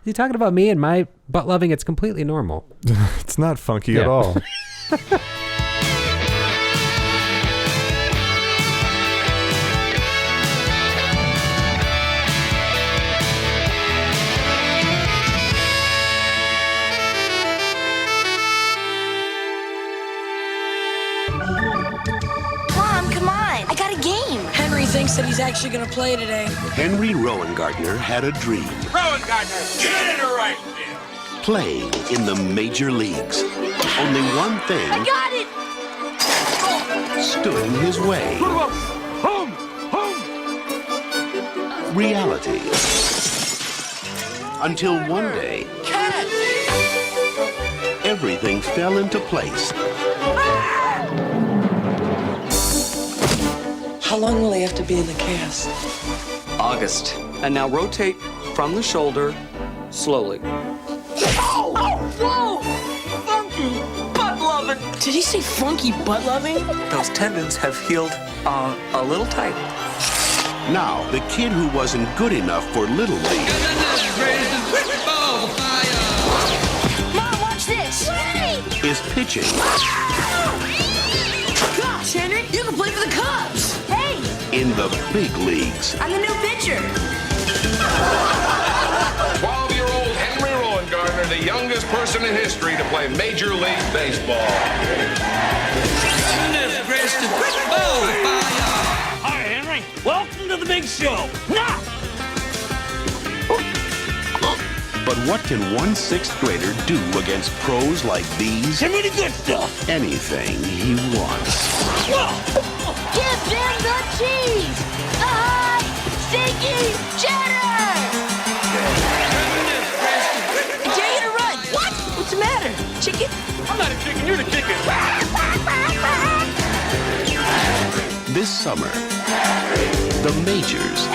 Is he talking about me and my butt loving? It's completely normal. It's not funky at all. Thinks that he's actually going to play today. Henry Rowan-Gardner had a dream. Rowan-Gardner, get in the right field. Playing in the major leagues. Only one thing... I got it! ...stood in his way. Home! Home! Reality. Until one day... Catch! Everything fell into place. How long will he have to be in the cast? August. And now rotate from the shoulder slowly. Oh! Whoa! Funky butt loving! Did he say funky butt loving? Those tendons have healed a little tight. Now, the kid who wasn't good enough for Little League... Mom, watch this! ...is pitching. Gosh, Henry, you can play for the Cubs! In the big leagues. I'm the new pitcher. 12-year-old Henry Rowan-Gardner, the youngest person in history to play Major League Baseball. Hi, Henry. Welcome to the big show. Now! But what can one sixth grader do against pros like these? Give me the good stuff. Anything he wants. Whoa! Give them the cheese! The hot, stinky cheddar! Dare you to run! What? What's the matter? Chicken? I'm not a chicken, you're the chicken. This summer, the majors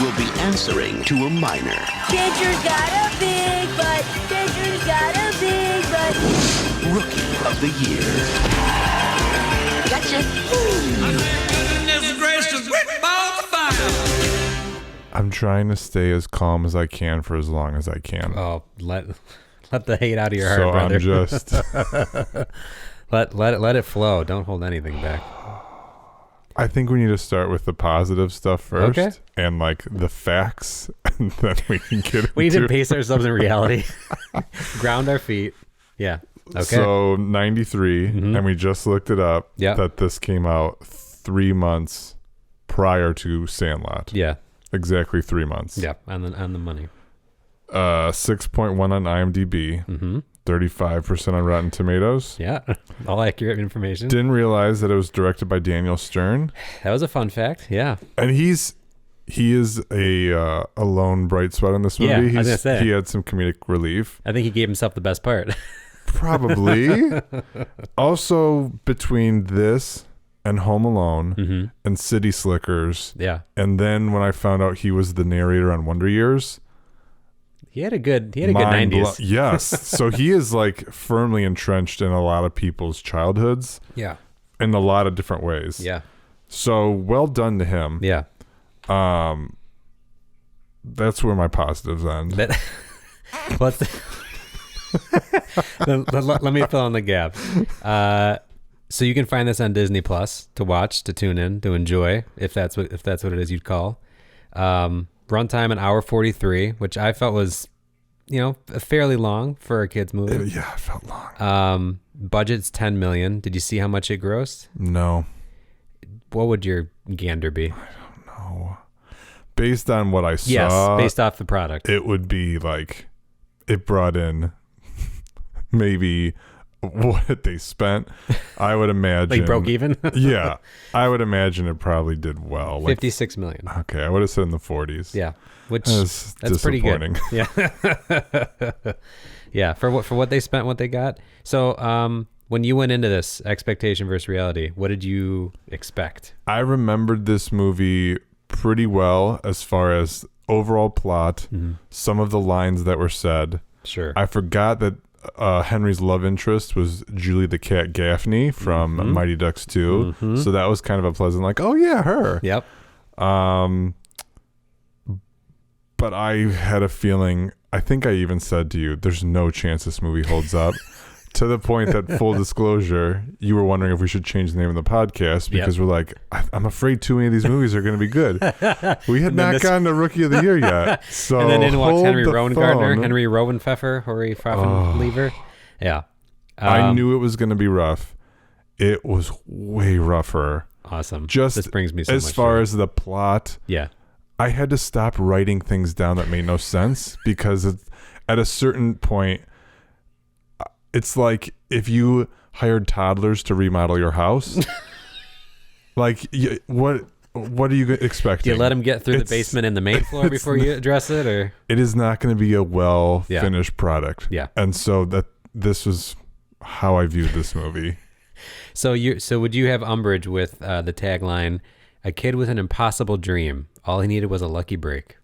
will be answering to a minor. Pitcher's got a big butt. Pitcher's got a big butt. Rookie of the year. Gotcha. I'm trying to stay as calm as I can for as long as I can. Oh, let the hate out of your heart, so brother. I'm just let it flow. Don't hold anything back. I think we need to start with the positive stuff first, Okay. and like the facts, and then we can get. We need to into pace ourselves in reality. Ground our feet. Yeah. Okay. So 93, and we just looked it up. Yeah. That this came out 3 months prior to Sandlot. Yeah. Exactly 3 months. Yeah. On the money. 6.1 on IMDb. 35% on Rotten Tomatoes. Yeah. All accurate information. Didn't realize that it was directed by Daniel Stern. That was a fun fact. Yeah. And he is a lone bright spot in this movie. Yeah, I was gonna say. He had some comedic relief. I think he gave himself the best part. Probably. Also, between this and Home Alone and City Slickers. Yeah. And then when I found out he was the narrator on Wonder Years. He had a good 90s. Yes. So he is like firmly entrenched in a lot of people's childhoods. Yeah. In a lot of different ways. Yeah. So well done to him. Yeah. That's where my positives end. Let me fill in the gaps. So you can find this on Disney Plus to watch, to tune in, to enjoy, if that's what it is you'd call. Runtime an hour 43, which I felt was, fairly long for a kids movie. Yeah, it felt long. Budget's $10 million. Did you see how much it grossed? No. What would your gander be? I don't know. Based on what I saw, yes, based off the product, it would be like it brought in maybe what they spent. I would imagine like broke even. Yeah, I would imagine it probably did well. Like, $56 million. Okay, I would have said in the 40s. Yeah, which that's pretty good. Yeah, yeah. For what they spent, what they got. So, when you went into this, expectation versus reality, what did you expect? I remembered this movie pretty well as far as overall plot, some of the lines that were said. Sure. I forgot that Henry's love interest was Julie the Cat Gaffney from Mighty Ducks 2. So that was kind of a pleasant, like, oh yeah, her. Yep. But I had a feeling I think I even said to you, there's no chance this movie holds up. To the point that, full disclosure, you were wondering if we should change the name of the podcast because we're like, I'm afraid too many of these movies are going to be good. We had not gotten to Rookie of the Year yet. So and then in walks Henry Rowan-Gardner, phone. Henry Rowan-Pfeffer, Hori Pfaffen-Lever. Yeah. I knew it was going to be rough. It was way rougher. Awesome. Just this brings me so as much far joy. as the plot. Yeah. I had to stop writing things down that made no sense because at a certain point, it's like if you hired toddlers to remodel your house. Like, what are you expecting? Do you let them get through the basement and the main floor before you address it, or it is not going to be a well finished product? Yeah. And so this was how I viewed this movie. So would you have umbrage with the tagline, "A kid with an impossible dream. All he needed was a lucky break"?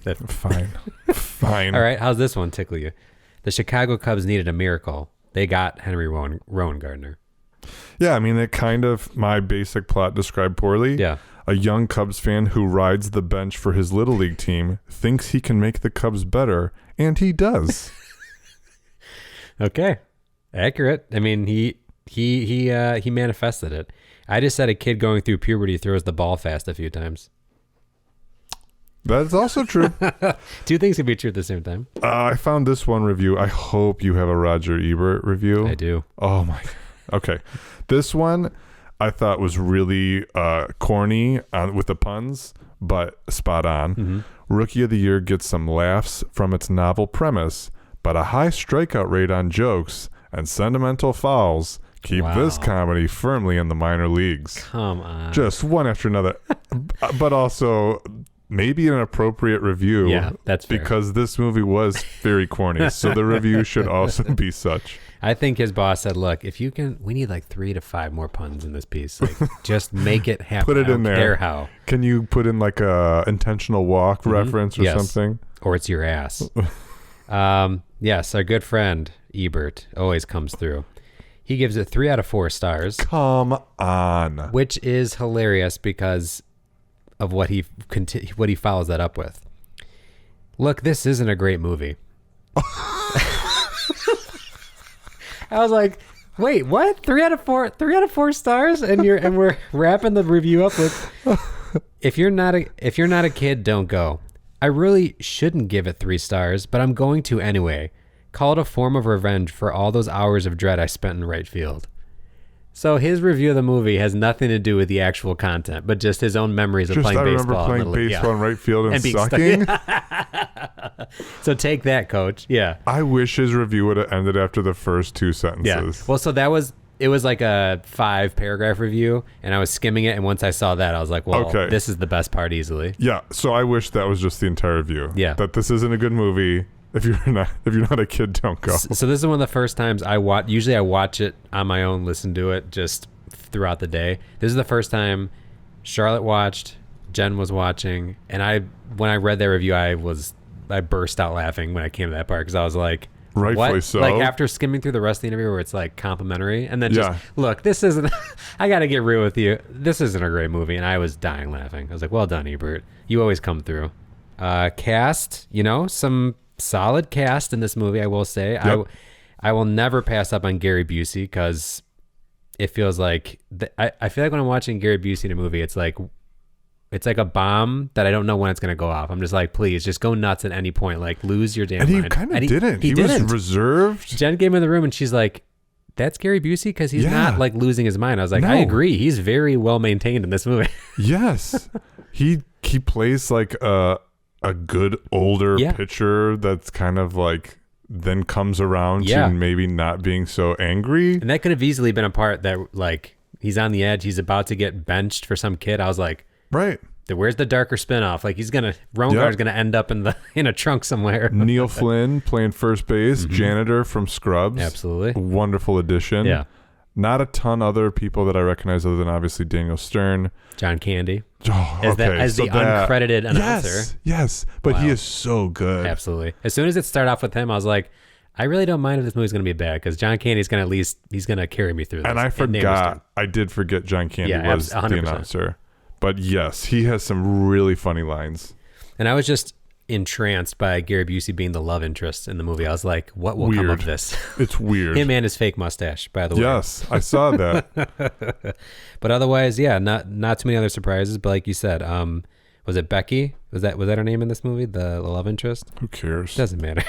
Fine. Fine. All right. How's this one tickle you? The Chicago Cubs needed a miracle. They got Henry Rowan-Gardner. Yeah, I mean, it kind of, my basic plot described poorly. Yeah. A young Cubs fan who rides the bench for his Little League team thinks he can make the Cubs better, and he does. Okay. Accurate. I mean, he manifested it. I just said a kid going through puberty throws the ball fast a few times. That's also true. Two things can be true at the same time. I found this one review. I hope you have a Roger Ebert review. I do. Oh my. Okay. This one I thought was really corny with the puns, but spot on. Mm-hmm. Rookie of the Year gets some laughs from its novel premise, but a high strikeout rate on jokes and sentimental fouls keep this comedy firmly in the minor leagues. Come on. Just one after another. But also maybe an appropriate review. Yeah, that's fair. Because this movie was very corny. So the review should also be such. I think his boss said, "Look, if you can, we need like 3 to 5 more puns in this piece. Like, just make it happen. Put it in there. Care how. Can you put in like a intentional walk reference or something? Or it's your ass." Yes, our good friend Ebert always comes through. He gives it 3 out of 4 stars. Come on. Which is hilarious because of what he follows that up with. Look, this isn't a great movie. I was like, wait, what? 3 out of 4 stars, and we're wrapping the review up with, if you're not a kid, don't go. I really shouldn't give it 3 stars, but I'm going to anyway. Call it a form of revenge for all those hours of dread I spent in right field. So his review of the movie has nothing to do with the actual content, but just his own memories of playing baseball. I remember playing baseball in right field and being sucking. So take that, coach. Yeah. I wish his review would have ended after the first 2 sentences. Yeah. Well, so it was like a 5-paragraph review, and I was skimming it, and once I saw that, I was like, well, okay, this is the best part easily. Yeah. So I wish that was just the entire review. Yeah. That this isn't a good movie. If you're not a kid, don't go. So this is one of the first times I watch. Usually I watch it on my own, listen to it just throughout the day. This is the first time Charlotte watched, Jen was watching, and when I read that review, I burst out laughing when I came to that part because I was like, rightfully what? so. Like after skimming through the rest of the interview where it's like complimentary, and then just look, this isn't. I got to get real with you. This isn't a great movie, and I was dying laughing. I was like, well done, Ebert. You always come through. Cast, some solid cast in this movie, I will say. Yep. I will never pass up on Gary Busey because it feels like I feel like when I'm watching Gary Busey in a movie, it's like a bomb that I don't know when it's gonna go off. I'm just like, please, just go nuts at any point, like lose your damn mind. And he kind of didn't. He didn't. was reserved. Jen came in the room and she's like, "That's Gary Busey," because he's not like losing his mind. I was like, I agree. He's very well maintained in this movie. Yes, he plays like a good older pitcher that's kind of like then comes around to maybe not being so angry. And that could have easily been a part that like he's on the edge. He's about to get benched for some kid. I was like, right. Where's the darker spinoff? Like Rowan-Gardner's gonna end up in a trunk somewhere. Neil Flynn playing first base, janitor from Scrubs. Absolutely. Wonderful addition. Yeah. Not a ton other people that I recognize other than obviously Daniel Stern. John Candy. Oh, as the uncredited announcer. Yes. But he is so good. Absolutely. As soon as it started off with him, I was like, I really don't mind if this movie's going to be bad because John Candy's going to he's going to carry me through this. And I did forget John Candy was 100%. The announcer. But yes, he has some really funny lines. And I was just entranced by Gary Busey being the love interest in the movie. I was like, what will come of this? It's weird. Him and his fake mustache, by the way. Yes, I saw that. But otherwise, yeah, not too many other surprises. But like you said, was it Becky? Was that her name in this movie? The love interest? Who cares? Doesn't matter.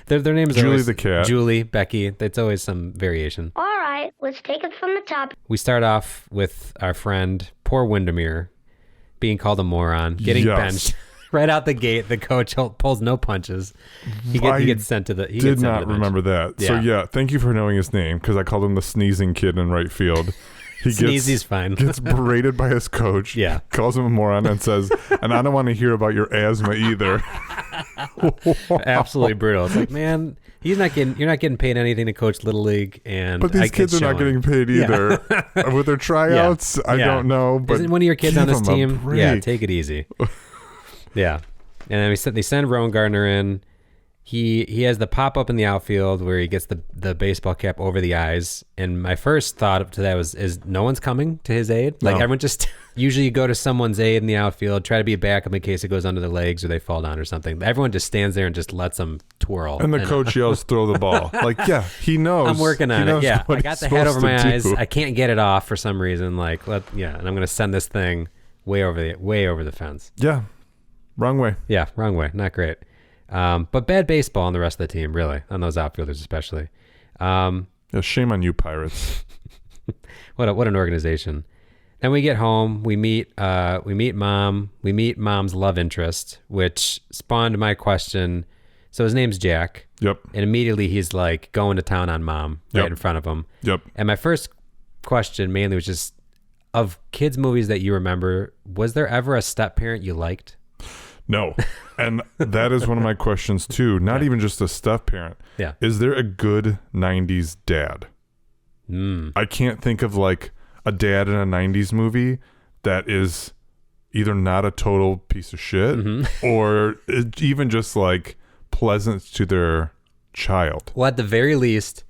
their names are Julie always the cat. Julie, Becky. It's always some variation. All right, let's take it from the top. We start off with our friend, poor Windermere, being called a moron, getting benched. Right out the gate, the coach pulls no punches. He gets sent to the. He did not remember that. Yeah. So yeah, thank you for knowing his name because I called him the sneezing kid in right field. He Sneezy's fine. Gets berated by his coach. Yeah, calls him a moron and says, "And I don't want to hear about your asthma either." Absolutely brutal. It's like, man, you're not getting paid anything to coach Little League, but these kids are not getting paid either with their tryouts. I don't know. But isn't one of your kids on this team? Yeah, break. take it easy. Yeah, and then they send Rowan Gardner in. He has the pop up in the outfield where he gets the baseball cap over the eyes. And my first thought to that is no one's coming to his aid. Like everyone just usually you go to someone's aid in the outfield, try to be a backup in case it goes under their legs or they fall down or something. Everyone just stands there and just lets them twirl. And the coach yells, "Throw the ball!" Like, yeah, he knows. I'm working on it. Yeah, I got the head over my eyes. Do. I can't get it off for some reason. Like, and I'm gonna send this thing way over the fence. Yeah. Wrong way. Yeah, wrong way. Not great. But bad baseball on the rest of the team, really, on those outfielders especially. Yeah, shame on you, Pirates. What an organization. Then we get home. We meet Mom. We meet Mom's love interest, which spawned my question. So his name's Jack. Yep. And immediately he's like going to town on Mom right in front of him. Yep. And my first question mainly was just, of kids' movies that you remember, was there ever a step parent you liked? No. And that is one of my questions too. Not even just a step parent. Yeah. Is there a good 90s dad? I can't think of like a dad in a 90s movie that is either not a total piece of shit or even just like pleasant to their child. Well, at the very least,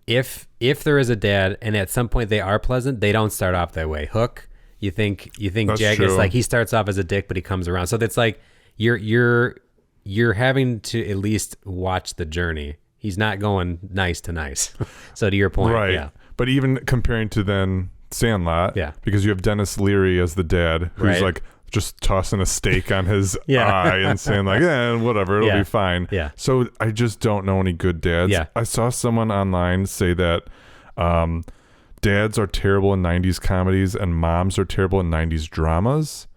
if there is a dad and at some point they are pleasant, they don't start off that way. Hook. You think That's Jack true. is like, he starts off as a dick, but he comes around. So that's like you're having to at least watch the journey. He's not going nice to nice. So to your point, right? Yeah. But even comparing to then Sandlot, because you have Dennis Leary as the dad, who's like just tossing a steak on his eye and saying like, whatever, it'll be fine. Yeah. So I just don't know any good dads. Yeah. I saw someone online say that dads are terrible in 90s comedies and moms are terrible in 90s dramas.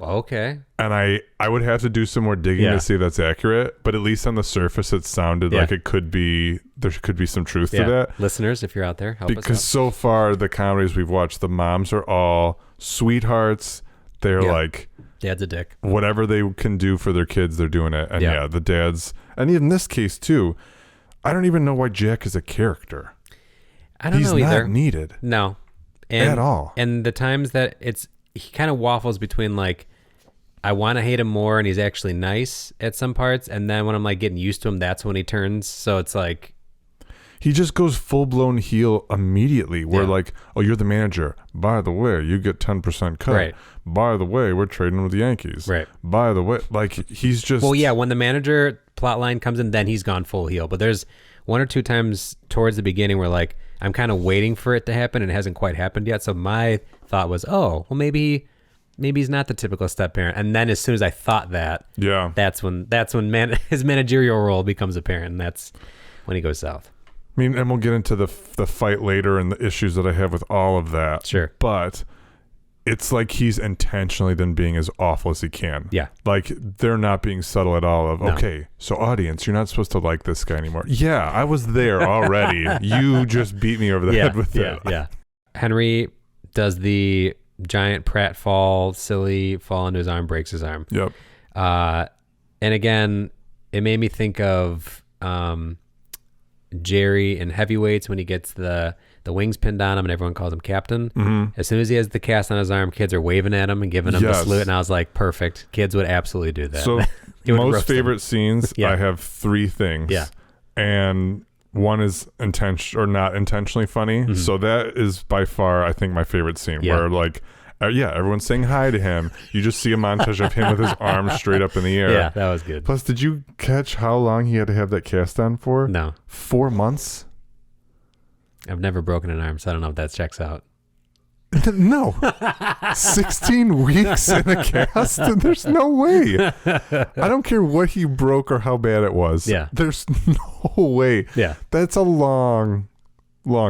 Okay. And I would have to do some more digging to see if that's accurate, but at least on the surface it sounded like it could be, there could be some truth to that. Listeners, if you're out there, help us out. Because so far the comedies we've watched, the moms are all sweethearts. They're like, dad's a dick. Whatever they can do for their kids, they're doing it. And the dads, and in this case too, I don't even know why Jack is a character. I don't know either. He's not needed. No. At all. And the times that he kind of waffles between like, I want to hate him more and he's actually nice at some parts. And then when I'm like getting used to him, that's when he turns. So it's like, he just goes full blown heel immediately. Where like, oh, you're the manager. By the way, you get 10% cut. Right. By the way, we're trading with the Yankees. Right. By the way, like he's just. Well, yeah, when the manager plot line comes in, then he's gone full heel. But there's one or two times towards the beginning where like, I'm kind of waiting for it to happen and it hasn't quite happened yet. So my thought was, oh, well, maybe he's not the typical step parent. And then as soon as I thought that, that's when his managerial role becomes apparent. And that's when he goes south. I mean, and we'll get into the fight later and the issues that I have with all of that. Sure. But it's like he's intentionally then being as awful as he can. Yeah. Like they're not being subtle at all of, okay, so audience, you're not supposed to like this guy anymore. Yeah, I was there already. You just beat me over the head with it. Yeah. Henry does the giant pratfall, silly fall into his arm, breaks his arm. Yep. And again, it made me think of Jerry in Heavyweights when he gets the wings pinned on him and everyone calls him captain. Mm-hmm. As soon as he has the cast on his arm, kids are waving at him and giving him the salute. And I was like, perfect. Kids would absolutely do that. So most favorite scenes, I have three things. Yeah. And one is intentional or not intentionally funny. Mm-hmm. So that is by far, I think, my favorite scene where like Yeah, everyone's saying hi to him. You just see a montage of him with his arms straight up in the air. Yeah, that was good. Plus, did you catch how long he had to have that cast on for? No. 4 months? I've never broken an arm, so I don't know if that checks out. No. 16 weeks in a cast? There's no way. I don't care what he broke or how bad it was. Yeah. There's no way. Yeah. That's a long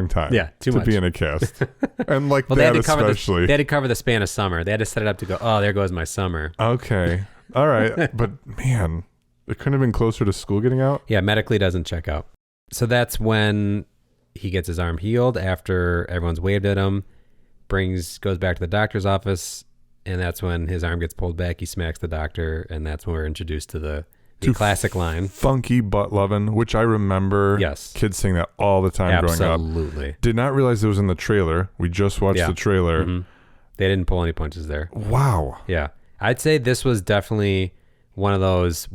time. Yeah, too to much. be in a cast. And like Well, they had that to cover especially. they had to cover the span of summer. They had to set it up to go, oh, there goes my summer. Okay. All right. But man, it couldn't have been closer to school getting out. Yeah, medically doesn't check out. So that's when he gets his arm healed after everyone's waved at him. Goes back to the doctor's office, and that's when his arm gets pulled back. He smacks the doctor, and that's when we're introduced to the classic line. Funky butt lovin', which I remember kids saying that all the time growing up. Absolutely. Did not realize it was in the trailer. We just watched the trailer. Mm-hmm. They didn't pull any punches there. Wow. Yeah. I'd say this was definitely one of those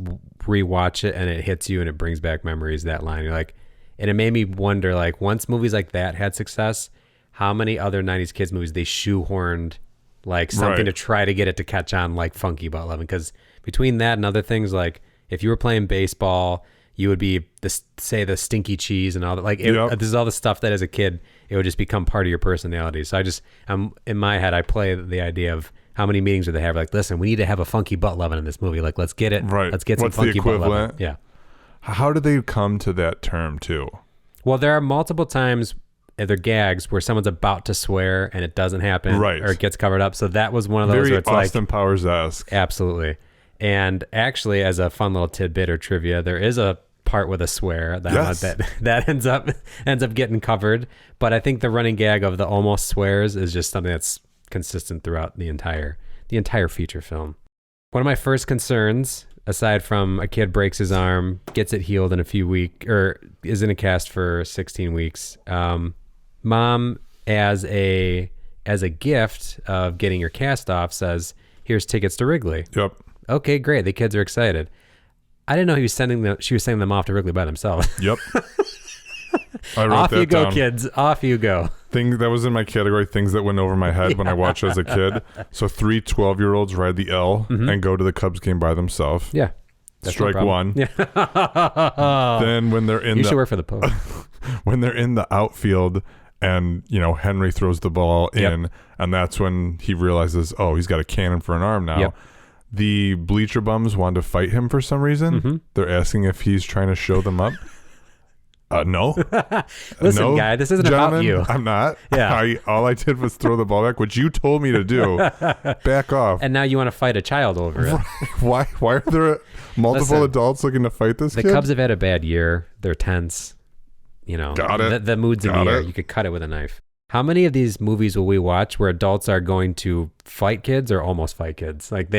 rewatch it and it hits you and it brings back memories, that line. You're like, and it made me wonder, like, once movies like that had success, how many other 90s kids movies they shoehorned like something to try to get it to catch on, like Funky Butt Lovin'. Because between that and other things, like if you were playing baseball, you would be the stinky cheese and all that. Like this is all the stuff that as a kid it would just become part of your personality. So I'm in my head, I play the idea of how many meetings do they have? Like, listen, we need to have a funky butt lovin' in this movie. Like, let's get it. Right. Let's get What's some funky the butt equivalent? lovin'. Yeah. How did they come to that term too? Well, there are multiple times they're gags where someone's about to swear and it doesn't happen, right, or it gets covered up. So that was one of those very where it's Austin like Powers-esque. Absolutely. And actually, as a fun little tidbit or trivia, there is a part with a swear that ends up getting covered. But I think the running gag of the almost swears is just something that's consistent throughout the entire feature film. One of my first concerns, aside from a kid breaks his arm, gets it healed in a few weeks, or is in a cast for 16 weeks. Mom, as a gift of getting your cast off, says, "Here's tickets to Wrigley." Yep. Okay, great. The kids are excited. I didn't know she was sending them off to Wrigley by themselves. Yep. I wrote Off that you go, down. kids. Off you go. Thing that was in my category, things that went over my head when I watched as a kid. So 3 12-year-olds ride the L and go to the Cubs game by themselves. Yeah. That's Strike no one. Yeah. Then when they're in you should work for the Post. when they're in the outfield and, Henry throws the ball in, and that's when he realizes, oh, he's got a cannon for an arm now. Yep. The bleacher bums want to fight him for some reason. Mm-hmm. They're asking if he's trying to show them up. No. Listen, no, guy, this isn't gentlemen, about you. I'm not. Yeah. All I did was throw the ball back, which you told me to do. Back off. And now you want to fight a child over it. Why are there multiple Listen, adults looking to fight this The kid? Cubs have had a bad year. They're tense. Got it. The mood's in Got the air. it. You could cut it with a knife. How many of these movies will we watch where adults are going to fight kids or almost fight kids? Like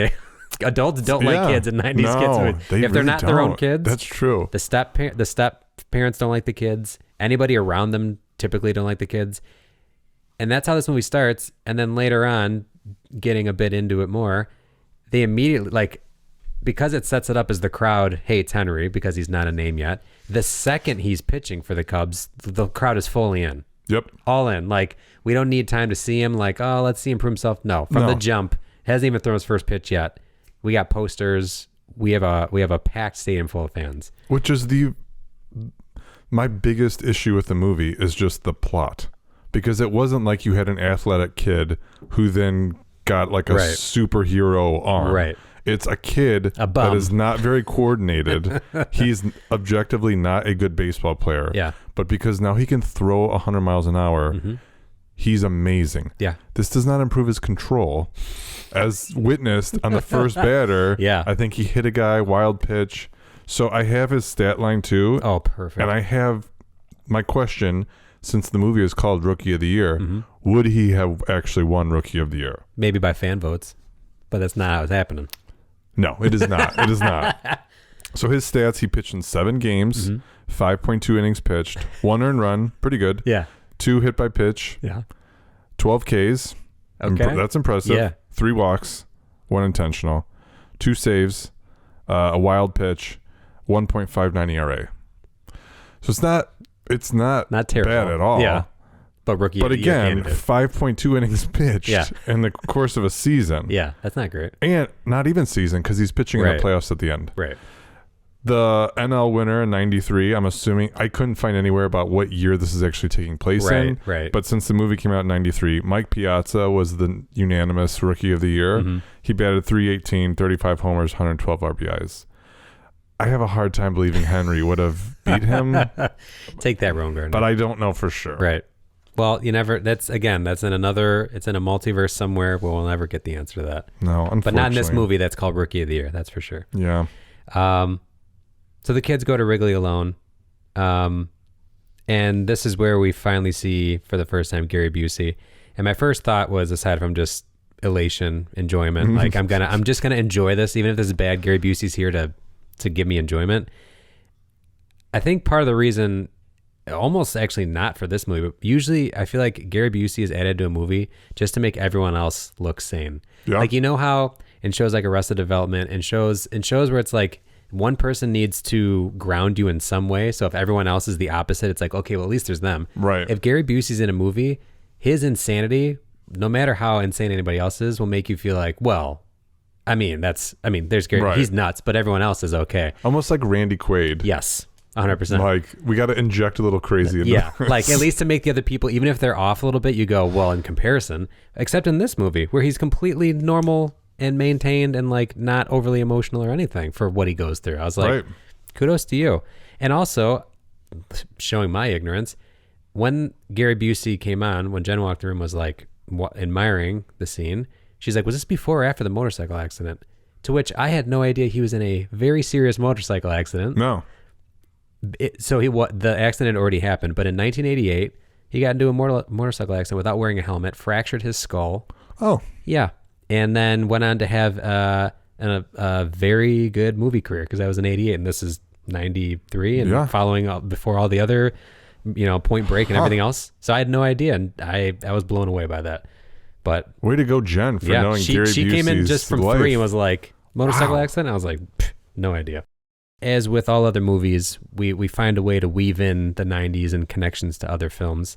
adults don't like kids in 90s kids movies. If they're really not their own don't. kids, That's true. The step parents don't like the kids. Anybody around them typically don't like the kids. And that's how this movie starts. And then later on, getting a bit into it more, they immediately, because it sets it up as the crowd hates Henry because he's not a name yet. The second he's pitching for the Cubs, the crowd is fully in. Yep. All in. We don't need time to see him. Let's see him prove himself. No. From the jump, hasn't even thrown his first pitch yet. We got posters. We have a packed stadium full of fans. Which is my biggest issue with the movie is just the plot, because it wasn't like you had an athletic kid who then got a superhero arm. Right. It's a kid that is not very coordinated. He's objectively not a good baseball player. Yeah. But because now he can throw 100 miles an hour, he's amazing. Yeah. This does not improve his control, as witnessed on the first batter. Yeah. I think he hit a guy, wild pitch. So I have his stat line too. Oh, perfect. And I have my question, since the movie is called Rookie of the Year, would he have actually won Rookie of the Year? Maybe by fan votes, but that's not how it's happening. No, it is not. It is not. So his stats, he pitched in 7 games, 5.2 innings pitched, 1 earned run, pretty good. Yeah. 2 hit by pitch. Yeah. 12 Ks. Okay. That's impressive. Yeah. 3 walks, 1 intentional, 2 saves, a wild pitch, 1.59 ERA. So it's not terrible bad at all. Yeah. But rookie But of the year again, candidate. 5.2 innings pitched Yeah. in the course of a season. Yeah, that's not great. And not even season because he's pitching in Right. the playoffs at the end. Right. The NL winner in 93, I'm assuming, I couldn't find anywhere about what year this is actually taking place in. Right. But since the movie came out in 93, Mike Piazza was the unanimous rookie of the year. Mm-hmm. He batted .318, 35 homers, 112 RBIs. I have a hard time believing Henry would have beat him, Take that, Rowan Gardner. but I don't know for sure. Right. Well, you never. It's in another. It's in a multiverse somewhere. We'll never get the answer to that. No, unfortunately. But not in this movie. That's called Rookie of the Year. That's for sure. Yeah. So the kids go to Wrigley alone, and this is where we finally see for the first time Gary Busey. And my first thought was, aside from just elation, enjoyment, like I'm just gonna enjoy this, even if this is bad. Gary Busey's here to give me enjoyment. I think part of the reason, almost actually not for this movie, but usually I feel like Gary Busey is added to a movie just to make everyone else look sane. Yeah. Like, you know how in shows like Arrested Development and shows where it's like one person needs to ground you in some way. So if everyone else is the opposite, it's like, okay, well, at least there's them. Right. If Gary Busey's in a movie, his insanity, no matter how insane anybody else is, will make you feel like, well, there's Gary, Right. he's nuts, but everyone else is okay. Almost like Randy Quaid. Yes, 100%. Like, we got to inject a little crazy into Yeah, this. like at least to make the other people, even if they're off a little bit, you go, well, in comparison, except in this movie where he's completely normal and maintained and like not overly emotional or anything for what he goes through. I was like, Right. kudos to you. And also, showing my ignorance, when Gary Busey came on, when Jen walked in the room, was like admiring the scene, she's like, was this before or after the motorcycle accident? To which I had no idea he was in a very serious motorcycle accident. No. The accident already happened, but in 1988, he got into a motorcycle accident without wearing a helmet, fractured his skull. Oh. Yeah. And then went on to have a very good movie career, because that was in 88 and this is 93 and Yeah. following up before all the other, Point Break and everything else. So I had no idea, and I was blown away by that. But Way to go, Jen, for yeah, knowing she Gary came in Busey's just from life. 3 and was like, motorcycle Wow. accident? I was like, no idea. As with all other movies, we find a way to weave in the 90s and connections to other films.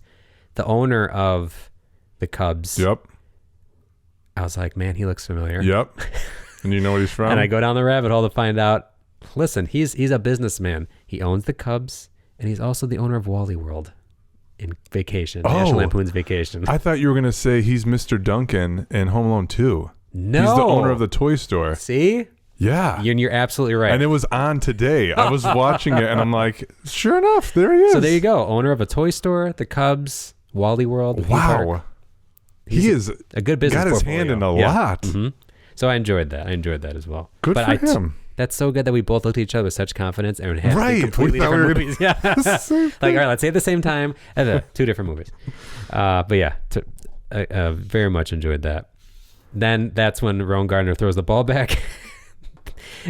The owner of the Cubs, Yep. I was like, man, he looks familiar. Yep. And you know what he's from? And I go down the rabbit hole to find out, listen, he's a businessman. He owns the Cubs, and he's also the owner of Wally World in Vacation, National Lampoon's Vacation. I thought you were going to say he's Mr. Duncan in Home Alone 2. No. He's the owner of the toy store. See? Yeah. You're absolutely right. And it was on today. I was watching it, and I'm like, sure enough, there he is. So there you go. Owner of a toy store, the Cubs, Wally World. the theme park. Wow. He is a good business got his portfolio. hand in a Yeah. lot. Mm-hmm. So I enjoyed that. As well. Good but for him. That's so good that we both looked at each other with such confidence and had Right. completely We thought different we were movies. Yeah. Same Like, all right, let's say at the same time. Two different movies. But yeah, very much enjoyed that. Then that's when Rowan Gardner throws the ball back.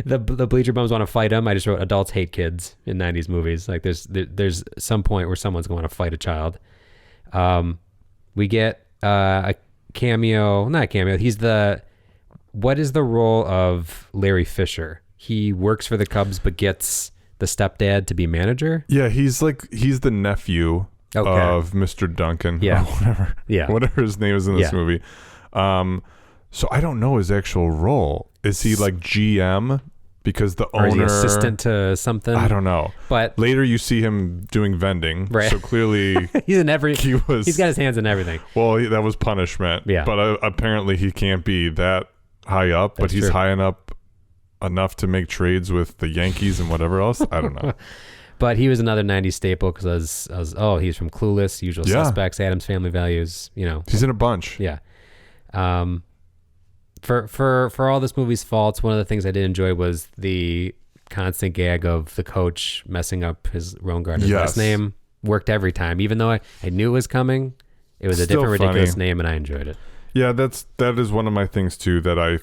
The bleacher bums want to fight him. I just wrote adults hate kids in 90s movies. Like there's some point where someone's going to fight a child. We get a cameo, not a cameo. What is the role of Larry Fisher? He works for the Cubs but gets the stepdad to be manager. Yeah, he's the nephew of Mr. Duncan. Yeah. Or whatever. Yeah. Whatever his name is in this Yeah. movie. So I don't know his actual role. Is he like GM? Because the Or is he owner, assistant to something? I don't know. But Later you see him doing vending. Right. So clearly he's in every. he was. He's got his hands in everything. Well, that was punishment. Yeah. But apparently he can't be that high up. But That's he's true. high enough to make trades with the Yankees and whatever else. I don't know. But he was another 90s staple because he's from Clueless, Usual Yeah. Suspects, Adam's Family Values, He's in a bunch. Yeah. For all this movie's faults, one of the things I did enjoy was the constant gag of the coach messing up his Rowan Gardner's Yes. last name. Worked every time, even though I knew it was coming. It was a Still different ridiculous funny. name, and I enjoyed it. Yeah, that is one of my things too. That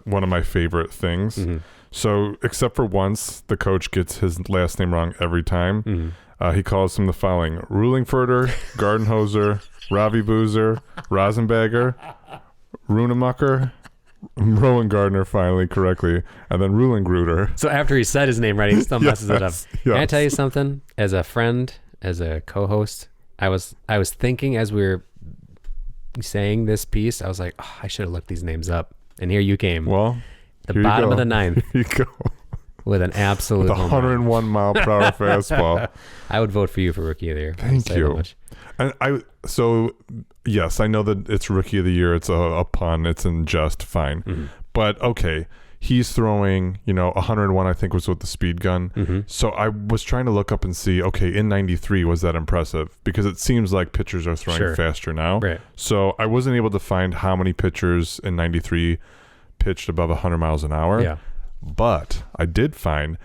one of my favorite things. Mm-hmm. So except for once, the coach gets his last name wrong every time. Mm-hmm. He calls him the following: Rulingfurter, Gardenhoser, Ravi Boozer, Rosenbagger, Runemucker, Rowan Gardner finally correctly, and then Rulingruder. So after he said his name right, he still messes it up. Yes, Can I yes. tell you something? As a friend, as a co-host, I was thinking as we were saying this piece, I was like, oh, I should have looked these names up. And here you came. Well, the bottom of the ninth. Here you go. With an absolute with 101 mile per hour fastball. I would vote for you for rookie of the year. Thank you. And yes, I know that it's rookie of the year. It's a pun. It's in jest fine. Mm-hmm. But okay, he's throwing, 101, I think was with the speed gun. Mm-hmm. So I was trying to look up and see, okay, in 93, was that impressive? Because it seems like pitchers are throwing faster now. Right. So I wasn't able to find how many pitchers in 93 pitched above 100 miles an hour. Yeah. But I did find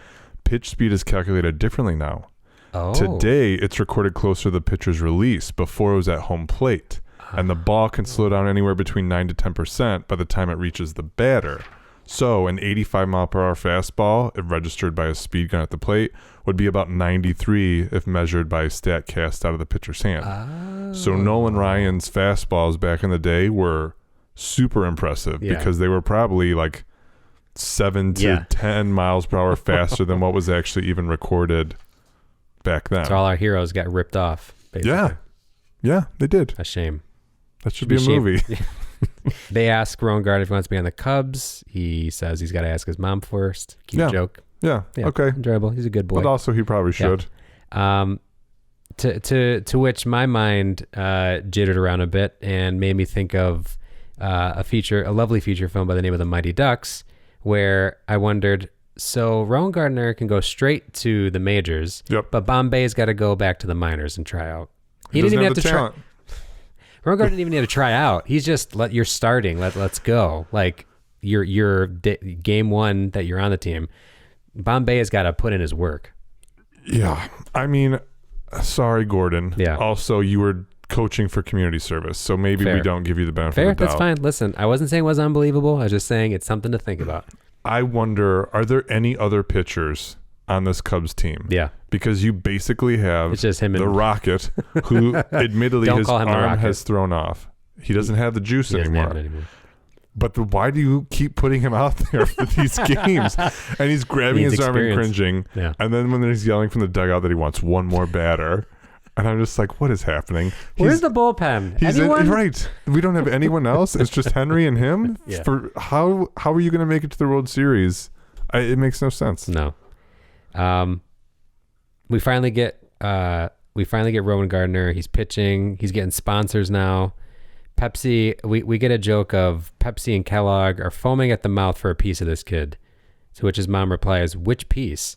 pitch speed is calculated differently now. Oh. Today, it's recorded closer to the pitcher's release. Before, it was at home plate. And the ball can slow down anywhere between 9 to 10% by the time it reaches the batter. So an 85 mile per hour fastball, if registered by a speed gun at the plate, would be about 93 if measured by a StatCast out of the pitcher's hand. Oh. So Nolan Ryan's fastballs back in the day were super impressive because they were probably like 7 to 10 miles per hour faster than what was actually even recorded back then. So all our heroes got ripped off, basically. Yeah, they did. A shame. That should be a movie. They ask Rowan Gardner if he wants to be on the Cubs. He says he's got to ask his mom first. Cute joke. Yeah, okay. Enjoyable. He's a good boy. But also he probably should. To which my mind jittered around a bit and made me think of a lovely feature film by the name of The Mighty Ducks, where I wondered, so Rowan Gardner can go straight to the majors, but Bombay's got to go back to the minors and try out. He didn't even have to try. Rowan Gardner didn't even need to try out. He's just you're starting. Let's go. Like your game one that you're on the team. Bombay has got to put in his work. Yeah, I mean, sorry, Gordon. Yeah. Also, you were coaching for community service, so maybe we don't give you the benefit of the doubt. That's fine. Listen, I wasn't saying it was unbelievable. I was just saying it's something to think about. I wonder, are there any other pitchers on this Cubs team? Yeah. Because you basically have it's just him and the Rocket, who admittedly his arm has thrown off. He doesn't have the juice anymore. But why do you keep putting him out there for these games? And he's grabbing his arm and cringing. Yeah. And then when he's yelling from the dugout that he wants one more batter. And I'm just like, what is happening? Where's the bullpen? Right. We don't have anyone else. It's just Henry and him. Yeah. For how are you going to make it to the World Series? It makes no sense. No. We finally get Rowan Gardner. He's pitching. He's getting sponsors now. Pepsi. We get a joke of Pepsi and Kellogg are foaming at the mouth for a piece of this kid. To which his mom replies, "Which piece?"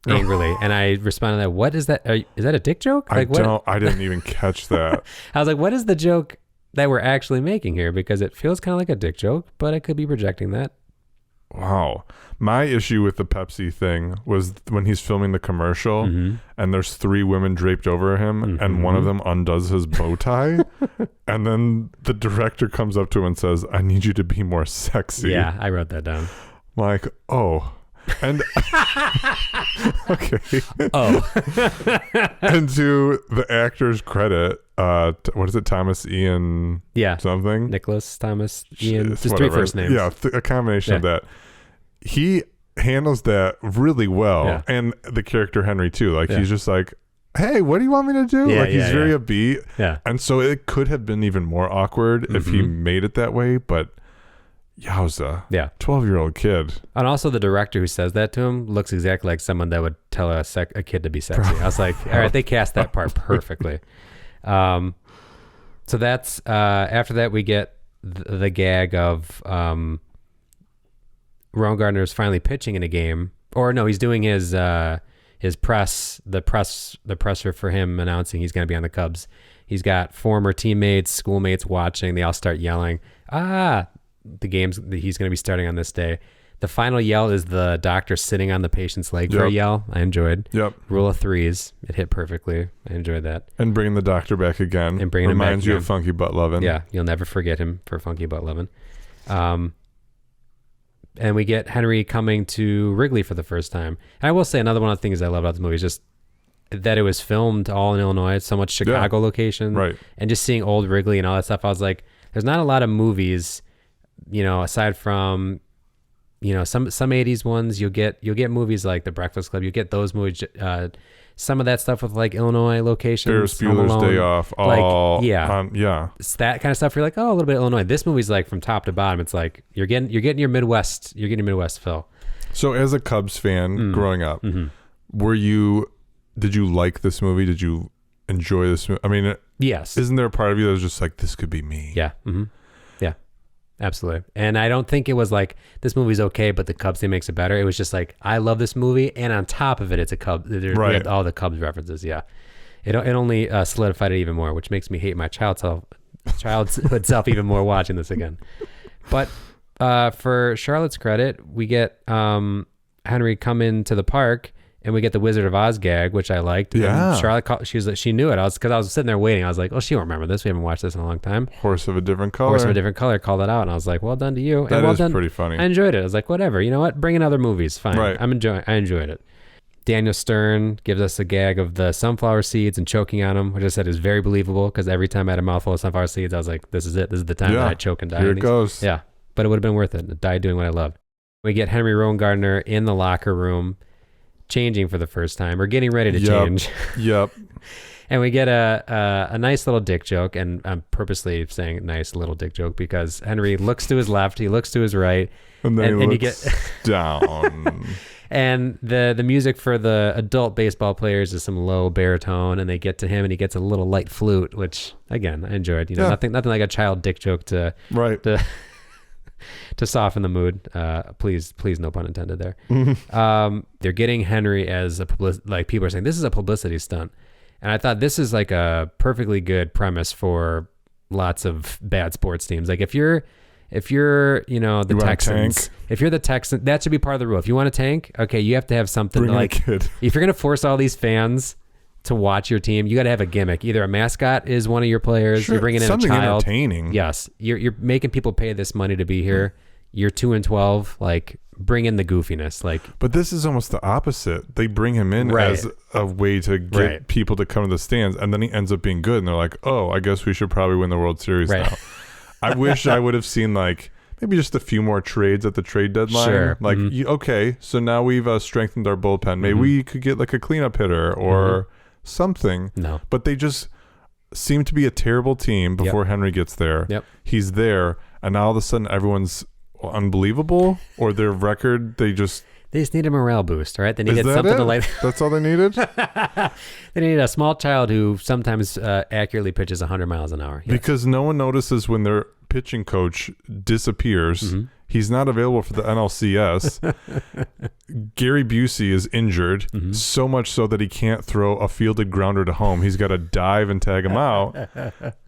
Angrily. And I responded to that, what is that? Is that a dick joke? I didn't even catch that. I was like, what is the joke that we're actually making here? Because it feels kind of like a dick joke, but I could be projecting that. Wow. My issue with the Pepsi thing was when he's filming the commercial and there's 3 women draped over him and one of them undoes his bow tie. And then the director comes up to him and says, I need you to be more sexy. Yeah, I wrote that down. I'm like, oh. And okay. And to the actor's credit, what is it? Thomas Ian something? Nicholas Thomas Ian. Just 3 first names. Yeah, a combination of that. He handles that really well. Yeah. And the character Henry too. Like he's just like, hey, what do you want me to do? Like he's very upbeat. Yeah. And so it could have been even more awkward if he made it that way, but yowza. Yeah. 12-year-old kid. And also the director who says that to him looks exactly like someone that would tell a kid to be sexy. I was like, all right, they cast that part perfectly. So that's after that we get the gag of Rowan Gardner is finally pitching in a game. Or no, he's doing his presser for him announcing he's going to be on the Cubs. He's got former teammates, schoolmates watching. They all start yelling, the games that he's going to be starting on this day. The final yell is the doctor sitting on the patient's leg for a yell. I enjoyed. Yep. Rule of 3s. It hit perfectly. I enjoyed that. And bringing the doctor back again. And bringing him back reminds you of Funky Butt Lovin'. Yeah, you'll never forget him for Funky Butt Lovin'. And we get Henry coming to Wrigley for the first time. And I will say another one of the things I love about this movie is just that it was filmed all in Illinois. So much Chicago location. Right. And just seeing old Wrigley and all that stuff. I was like, there's not a lot of movies, aside from some 80s ones. You'll get movies like The Breakfast Club. You get those movies. Some of that stuff with like Illinois locations. Ferris Bueller's Day Off. It's that kind of stuff. You're like, oh, a little bit of Illinois. This movie's like from top to bottom. It's like you're getting your Midwest. You're getting your Midwest fill. So as a Cubs fan growing up, did you like this movie? Did you enjoy this movie? I mean, yes. Isn't there a part of you that was just like, this could be me? Yeah. Mm-hmm. Yeah. Absolutely. And I don't think it was like, this movie's okay, but the Cubs thing makes it better. It was just like, I love this movie, and on top of it, it's a Cubs. We had all the Cubs references. Yeah. It only solidified it even more, which makes me hate my childhood self even more watching this again. But for Charlotte's credit, we get Henry come into the park, and we get the Wizard of Oz gag, which I liked. Yeah. And Charlotte, she knew it. Because I was sitting there waiting. I was like, oh, she won't remember this. We haven't watched this in a long time. Horse of a Different Color. Horse of a Different Color. Called it out. And I was like, well done to you. That and well is done. pretty funny. I enjoyed it. I was like, whatever. You know what? Bring in other movies. Fine. Right. I enjoyed it. Daniel Stern gives us a gag of the sunflower seeds and choking on them, which I said is very believable, because every time I had a mouthful of sunflower seeds, I was like, this is it. This is the time that I choke and die. Here it goes. Yeah. But it would have been worth it. I died doing what I loved. We get Henry Rowan Gardner in the locker room, changing for the first time, or getting ready to change. Yep. And we get a nice little dick joke, and I'm purposely saying nice little dick joke because Henry looks to his left, he looks to his right, and then he looks you get down. And the music for the adult baseball players is some low baritone, and they get to him, and he gets a little light flute, which again I enjoyed. Nothing like a child dick joke to soften the mood. Please, no pun intended there. They're getting Henry as a like people are saying this is a publicity stunt, and I thought this is like a perfectly good premise for lots of bad sports teams. Like if you're the Texans, if you're the Texans, that should be part of the rule. If you want to tank, okay, you have to have something to like. If you're gonna force all these fans to watch your team, you got to have a gimmick. Either a mascot is one of your players. Sure, you're bringing in something a child. Entertaining. Yes, you're making people pay this money to be here. You're 2-12. Like, bring in the goofiness. Like, but this is almost the opposite. They bring him in as a way to get people to come to the stands, and then he ends up being good, and they're like, oh, I guess we should probably win the World Series now. I wish I would have seen like maybe just a few more trades at the trade deadline. Sure. Like, okay, so now we've strengthened our bullpen. Maybe we could get like a cleanup hitter or something. No. But they just seem to be a terrible team before Henry gets there. Yep. He's there, and now all of a sudden everyone's unbelievable, or their record, they just need a morale boost, right? They needed something to like. That's all they needed? They needed a small child who sometimes accurately pitches 100 miles an hour. Yes. Because no one notices when their pitching coach disappears. He's not available for the NLCS. Gary Busey is injured, so much so that he can't throw a fielded grounder to home. He's got to dive and tag him out.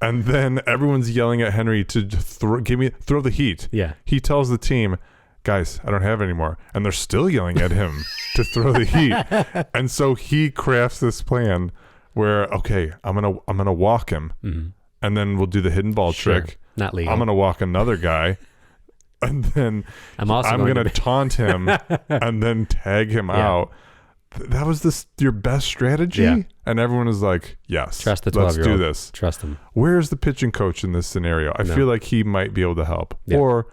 And then everyone's yelling at Henry to throw the heat. Yeah. He tells the team, guys, I don't have it anymore. And they're still yelling at him to throw the heat. And so he crafts this plan where, okay, I'm gonna walk him, and then we'll do the hidden ball trick. Not legal. I'm gonna walk another guy, and then I'm gonna taunt him and then tag him out. That was your best strategy? Yeah. And everyone is like, yes, trust the 12-year-old. Let's do this. Trust him. Where's the pitching coach in this scenario? I feel like he might be able to help. Yeah. Or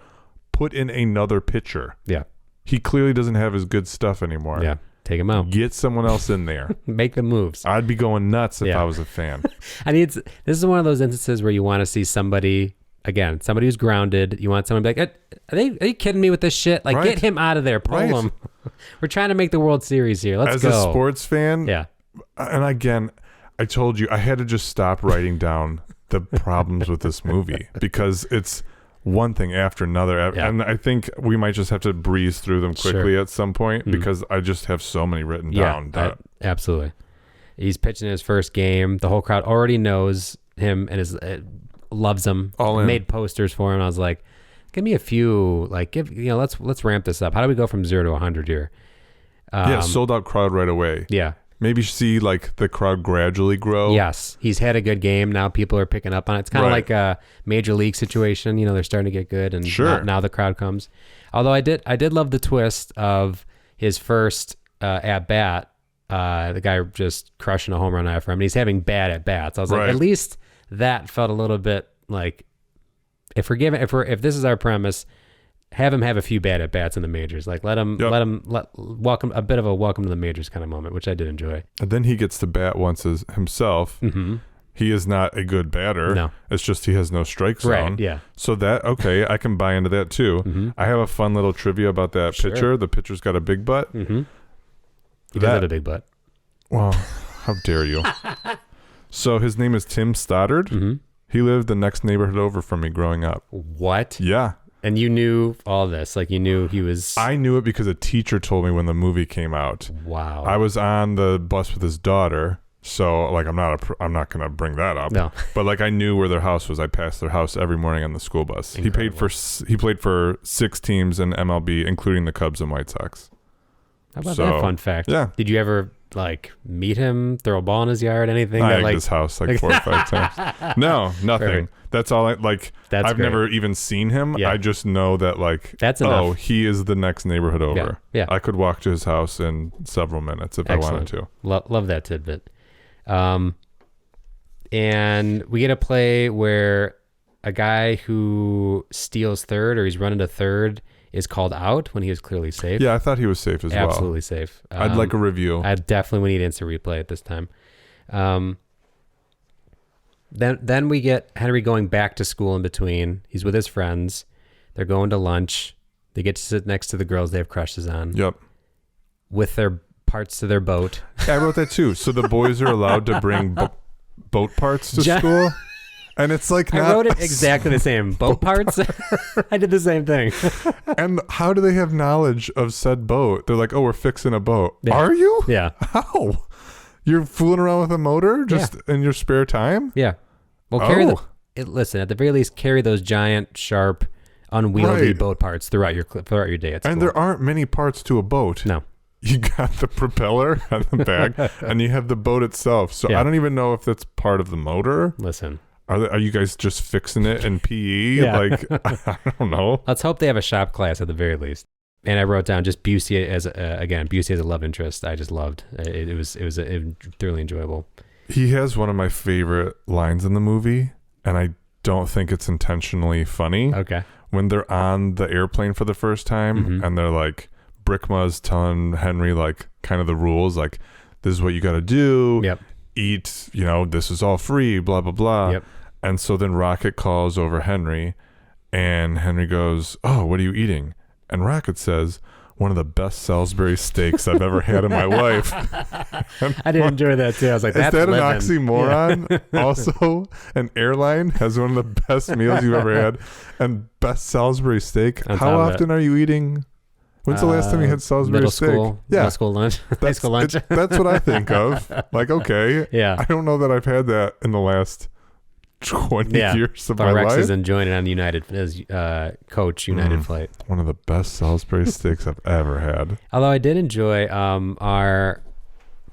put in another pitcher. Yeah. He clearly doesn't have his good stuff anymore. Yeah. Take him out. Get someone else in there. Make the moves. I'd be going nuts if I was a fan. This is one of those instances where you want to see somebody who's grounded. You want someone to be like, are you kidding me with this shit? Like, get him out of there. Pull him. We're trying to make the World Series here. Let's go. As a sports fan, and again, I told you, I had to just stop writing down the problems with this movie because it's one thing after another. And I think we might just have to breeze through them quickly at some point because I just have so many written down. Absolutely. He's pitching his first game. The whole crowd already knows him and loves him. All in. Made posters for him. I was like, give me a few, like, let's ramp this up. How do we go from 0 to 100 here? Sold out crowd right away. Yeah. Maybe see like the crowd gradually grow. Yes. He's had a good game. Now people are picking up on it. It's kind of like a major league situation. They're starting to get good, and now the crowd comes. Although I did love the twist of his first at bat. The guy just crushing a home run after him, and he's having bad at bats. I was like, at least that felt a little bit like, if this is our premise, have him have a few bad at bats in the majors. Like let him welcome a bit of a welcome to the majors kind of moment, which I did enjoy. And then he gets to bat once himself. Mm-hmm. He is not a good batter. No. It's just he has no strike zone. Right, yeah. So I can buy into that too. Mm-hmm. I have a fun little trivia about that pitcher. The pitcher's got a big butt. Mm-hmm. He does have a big butt. Well, how dare you? So his name is Tim Stoddard. Mm-hmm. He lived the next neighborhood over from me growing up. What? Yeah. And you knew all this? Like you knew he was... I knew it because a teacher told me when the movie came out. Wow. I was on the bus with his daughter. So, like, I'm not going to bring that up. No. But, like, I knew where their house was. I passed their house every morning on the school bus. Incredible. He played for 6 teams in MLB, including the Cubs and White Sox. How about that fun fact? Yeah. Did you ever, like, meet him, throw a ball in his yard, anything? I egged his house, like, 4 or 5 times. No, nothing. Perfect. That's all I've great. never even seen him. Yeah. I just know that, like, that's enough. He is the next neighborhood over. Yeah. I could walk to his house in several minutes if I wanted to. Love that tidbit. And we get a play where a guy who steals third or he's running to third is called out when he was clearly safe. Yeah, I thought he was safe as well. Absolutely safe. I'd like a review. I definitely need instant replay at this time. Then we get Henry going back to school in between. He's with his friends. They're going to lunch. They get to sit next to the girls they have crushes on. Yep. With their parts to their boat. Yeah, I wrote that too. So the boys are allowed to bring boat parts to school, and it's like I wrote it exactly the same. Boat parts. I did the same thing. And how do they have knowledge of said boat? They're like, oh, we're fixing a boat. Yeah. Are you? Yeah. How? You're fooling around with a motor just in your spare time? Yeah. Well, listen. At the very least, carry those giant, sharp, unwieldy boat parts throughout your day at school. And there aren't many parts to a boat. No. You got the propeller on the back, and you have the boat itself. So I don't even know if that's part of the motor. Listen. Are you guys just fixing it in PE? Like, I don't know. Let's hope they have a shop class at the very least. And I wrote down just Busey as a love interest. I just loved it. It was thoroughly enjoyable. He has one of my favorite lines in the movie, and I don't think it's intentionally funny. Okay. When they're on the airplane for the first time, and they're like, Brickma's telling Henry, like, kind of the rules, like, this is what you got to do. Yep. Eat, this is all free, blah, blah, blah. Yep. And so then Rocket calls over Henry, and Henry goes, oh, what are you eating? And Rocket says, one of the best Salisbury steaks I've ever had in my life. I did enjoy that too. I was like, that's Is that living. an oxymoron? Yeah. Also, an airline has one of the best meals you've ever had, and best Salisbury steak. How often are you eating? When's the last time you had Salisbury steak? Middle school lunch. High school lunch. That's what I think of. Like, okay. Yeah. I don't know that I've had that in the last 20 years of my Rex life. is enjoying it on United as coach United flight. One of the best Salisbury steaks I've ever had. Although I did enjoy our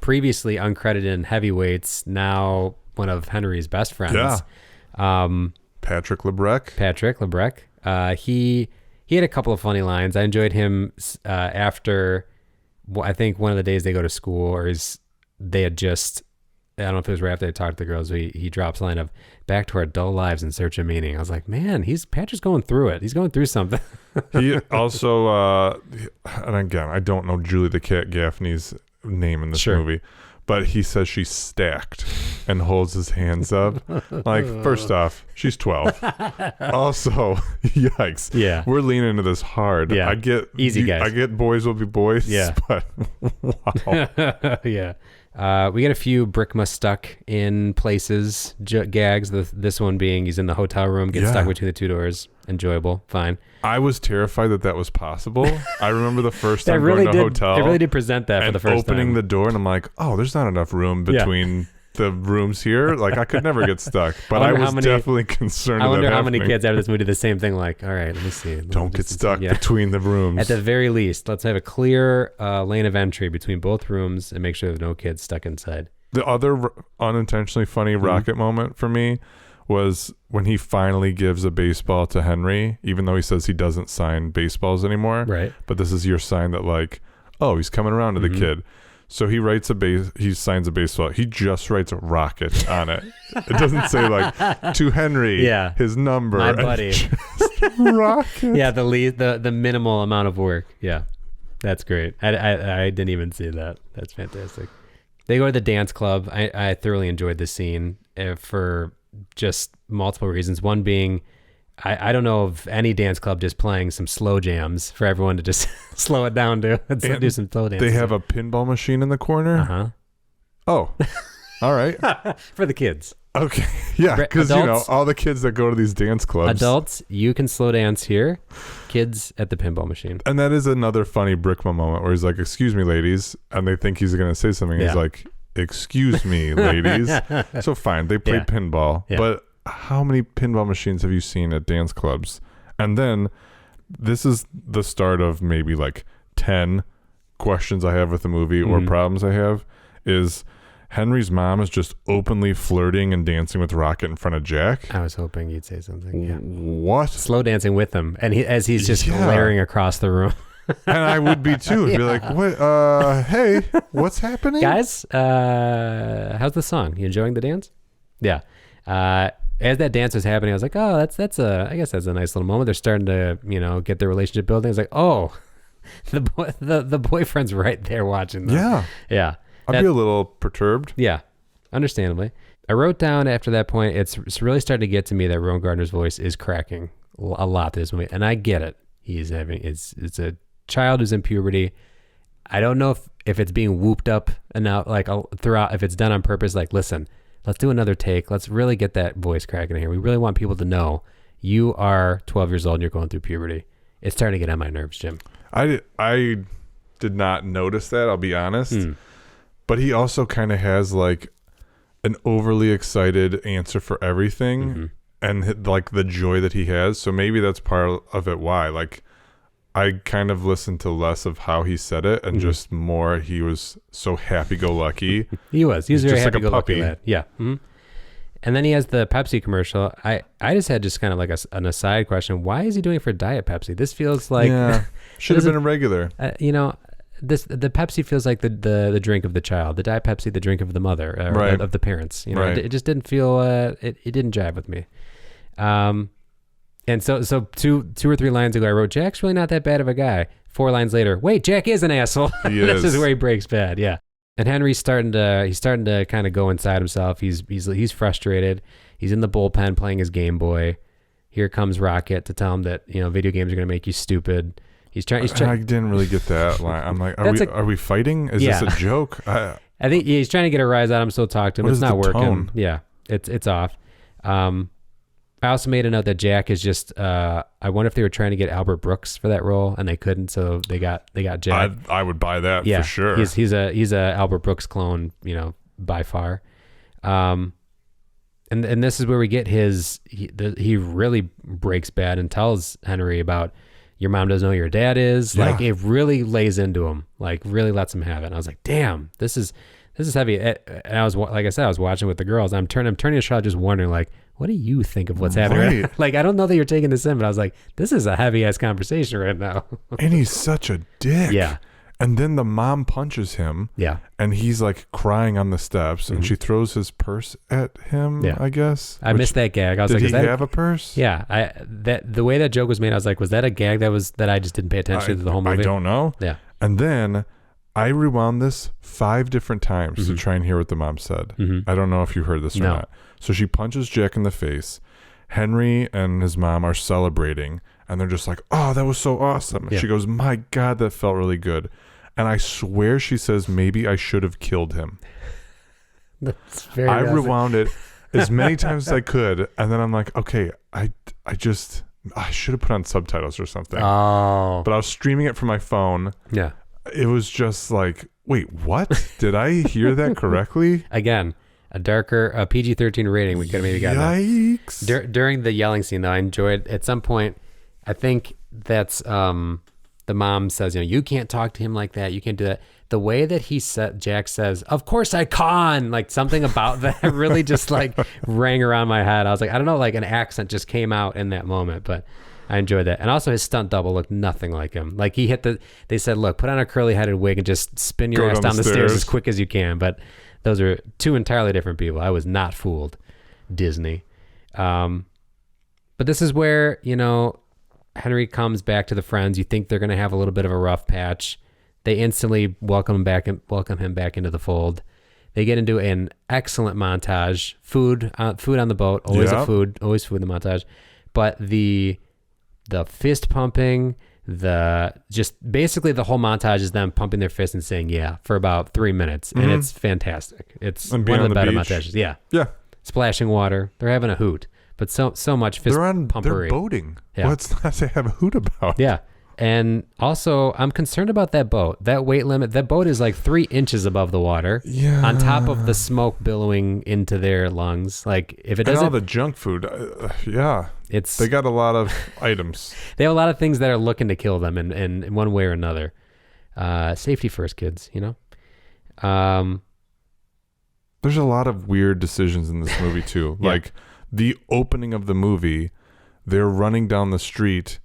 previously uncredited heavyweights, now one of Henry's best friends. Yeah. Patrick Lebrecht. He had a couple of funny lines. I enjoyed him after, I think one of the days they go to school, or they had just, I don't know if it was right after they talked to the girls, he drops a line of, back to our dull lives in search of meaning. I was like, man, Patrick's going through it. He's going through something. He also, and again, I don't know Julie the Cat Gaffney's name in this movie, but he says she's stacked and holds his hands up. Like, first off, she's 12. Also, yikes. Yeah. We're leaning into this hard. Yeah. I get easy guys. I get boys will be boys. Yeah. But wow. Yeah. We get a few Brickma stuck in places gags. This one being he's in the hotel room, gets stuck between the two doors. Enjoyable, fine. I was terrified that was possible. I remember the first time going to a hotel. They really did present that for the first time. Opening the door, and I'm like, oh, there's not enough room between the rooms here. Like, I could never get stuck. But I was definitely concerned. I wonder how many kids out of this movie did the same thing. Like, all right, let me see. Don't get stuck between the rooms. At the very least, let's have a clear lane of entry between both rooms and make sure there's no kids stuck inside. The other unintentionally funny Rocket moment for me was when he finally gives a baseball to Henry, even though he says he doesn't sign baseballs anymore. Right. But this is your sign that, like, oh, he's coming around to the kid. So he signs a baseball. He just writes Rocket on it. It doesn't say like to Henry, his number. My buddy. Rocket. Yeah, the minimal amount of work. Yeah. That's great. I didn't even see that. That's fantastic. They go to the dance club. I thoroughly enjoyed this scene for just multiple reasons. One being, I don't know of any dance club just playing some slow jams for everyone to just slow it down to and do some slow dance. They have a pinball machine in the corner. Uh-huh. Oh, all right. For the kids. Okay. Yeah, because all the kids that go to these dance clubs. Adults, you can slow dance here. Kids at the pinball machine. And that is another funny Brickma moment where he's like, "Excuse me, ladies," and they think he's going to say something. He's like, "Excuse me, ladies." So fine, they play pinball, but how many pinball machines have you seen at dance clubs? And then this is the start of maybe like 10 questions I have with the movie or problems I have is Henry's mom is just openly flirting and dancing with Rocket in front of Jack. I was hoping you'd say something. Yeah. What? Slow dancing with him. And as he's just glaring across the room. And I would be too. I'd be like, "What? Hey, what's happening? Guys, how's the song? You enjoying the dance?" Yeah. As that dance was happening, I was like, "Oh, I guess that's a nice little moment." They're starting to, get their relationship building. I was like, "Oh, the boyfriend's right there watching them." Yeah. Yeah. I'd be a little perturbed. Yeah, understandably. I wrote down after that point, it's really starting to get to me that Rowan Gardner's voice is cracking a lot through this movie, and I get it. He's having it's a child who's in puberty. I don't know if it's being whooped up and now like throughout, if it's done on purpose. Like, listen, let's do another take. Let's really get that voice cracking in here. We really want people to know you are 12 years old and you're going through puberty. It's starting to get on my nerves, Jim. I did not notice that. I'll be honest. But he also kind of has like an overly excited answer for everything and like the joy that he has. So maybe that's part of it. Why? Like I kind of listened to less of how he said it and just more he was so happy-go-lucky. He was very just happy-go-lucky. Like yeah. And then he has the Pepsi commercial. I just had kind of like an aside question. Why is he doing it for Diet Pepsi? This feels like should have been a regular. The Pepsi feels like the drink of the child. The Diet Pepsi, the drink of the mother, of the parents. It just didn't feel. It didn't jive with me. And so 2 or 3 lines ago, I wrote, "Jack's really not that bad of a guy." 4 lines later, wait, Jack is an asshole. This is where he breaks bad. Yeah. And Henry's starting to kind of go inside himself. He's frustrated. He's in the bullpen playing his Game Boy. Here comes Rocket to tell him that video games are going to make you stupid. He's trying. I didn't really get that line. I'm like, are we fighting? Is this a joke? I think he's trying to get a rise out of him. So talk to him. It's not working. Tone? Yeah, it's off. I also made a note that Jack is just. I wonder if they were trying to get Albert Brooks for that role and they couldn't, so they got Jack. I would buy that for sure. He's a Albert Brooks clone, by far. And this is where we get he really breaks bad and tells Henry about your mom doesn't know who your dad is. Yeah. Like it really lays into him, like really lets him have it. And I was like, damn, this is heavy. And I was, like I said, I was watching with the girls. I'm turning a shot, just wondering like, what do you think of what's happening? Right. Like, I don't know that you're taking this in, but I was like, this is a heavy ass conversation right now. And he's such a dick. Yeah. And then the mom punches him. Yeah. And he's like crying on the steps and she throws his purse at him, I guess. I missed that gag. I was did like, he have a purse? Yeah. The way that joke was made, I was like, was that a gag that I just didn't pay attention to the whole movie? I don't know. Yeah. And then I rewound this 5 different times to try and hear what the mom said. I don't know if you heard this or not. So she punches Jack in the face. Henry and his mom are celebrating and they're just like, "Oh, that was so awesome." And she goes, "My God, that felt really good." And I swear she says, "Maybe I should have killed him." That's very I rewound it as many times as I could. And then I'm like, okay, I should have put on subtitles or something. Oh. But I was streaming it from my phone. Yeah. It was just like, wait, what? Did I hear that correctly? Again, a PG-13 rating. We could have maybe gotten Yikes. that. During the yelling scene, though, I enjoyed at some point. I think that's the mom says, you can't talk to him like that. You can't do that. The way that Jack says, "Of course I can," like something about that really just like rang around my head. I was like, I don't know, like an accent just came out in that moment, but I enjoyed that. And also his stunt double looked nothing like him. Like they said, look, put on a curly headed wig and just spin your ass down the stairs as quick as you can. But those are two entirely different people. I was not fooled, Disney. But this is where, Henry comes back to the friends. You think they're going to have a little bit of a rough patch. They instantly welcome him back into the fold. They get into an excellent montage. Food on the boat, always food in the montage. But the fist pumping, basically the whole montage is them pumping their fists and saying yeah for about 3 minutes, and it's fantastic. It's one of the better montages. Yeah. Splashing water. They're having a hoot. But so much fist pumpery. They're boating. Yeah. What's not to have a hoot about? Yeah. And also, I'm concerned about that boat. That weight limit. That boat is like 3 inches above the water. Yeah. On top of the smoke billowing into their lungs. Like if it doesn't. And all the junk food. They got a lot of items. They have a lot of things that are looking to kill them in one way or another. Safety first, kids. There's a lot of weird decisions in this movie too. Yeah. Like the opening of the movie, they're running down the street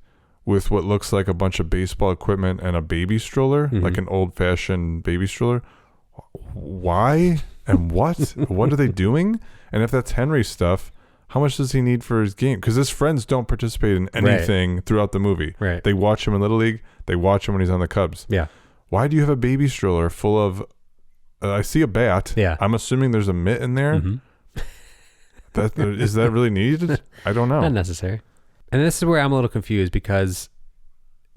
with what looks like a bunch of baseball equipment and a baby stroller, like an old-fashioned baby stroller. Why and what? What are they doing? And if that's Henry's stuff, how much does he need for his game? Because his friends don't participate in anything throughout the movie. Right. They watch him in Little League. They watch him when he's on the Cubs. Yeah. Why do you have a baby stroller full of... I see a bat. Yeah. I'm assuming there's a mitt in there. Mm-hmm. Is that really needed? I don't know. Not necessary. And this is where I'm a little confused because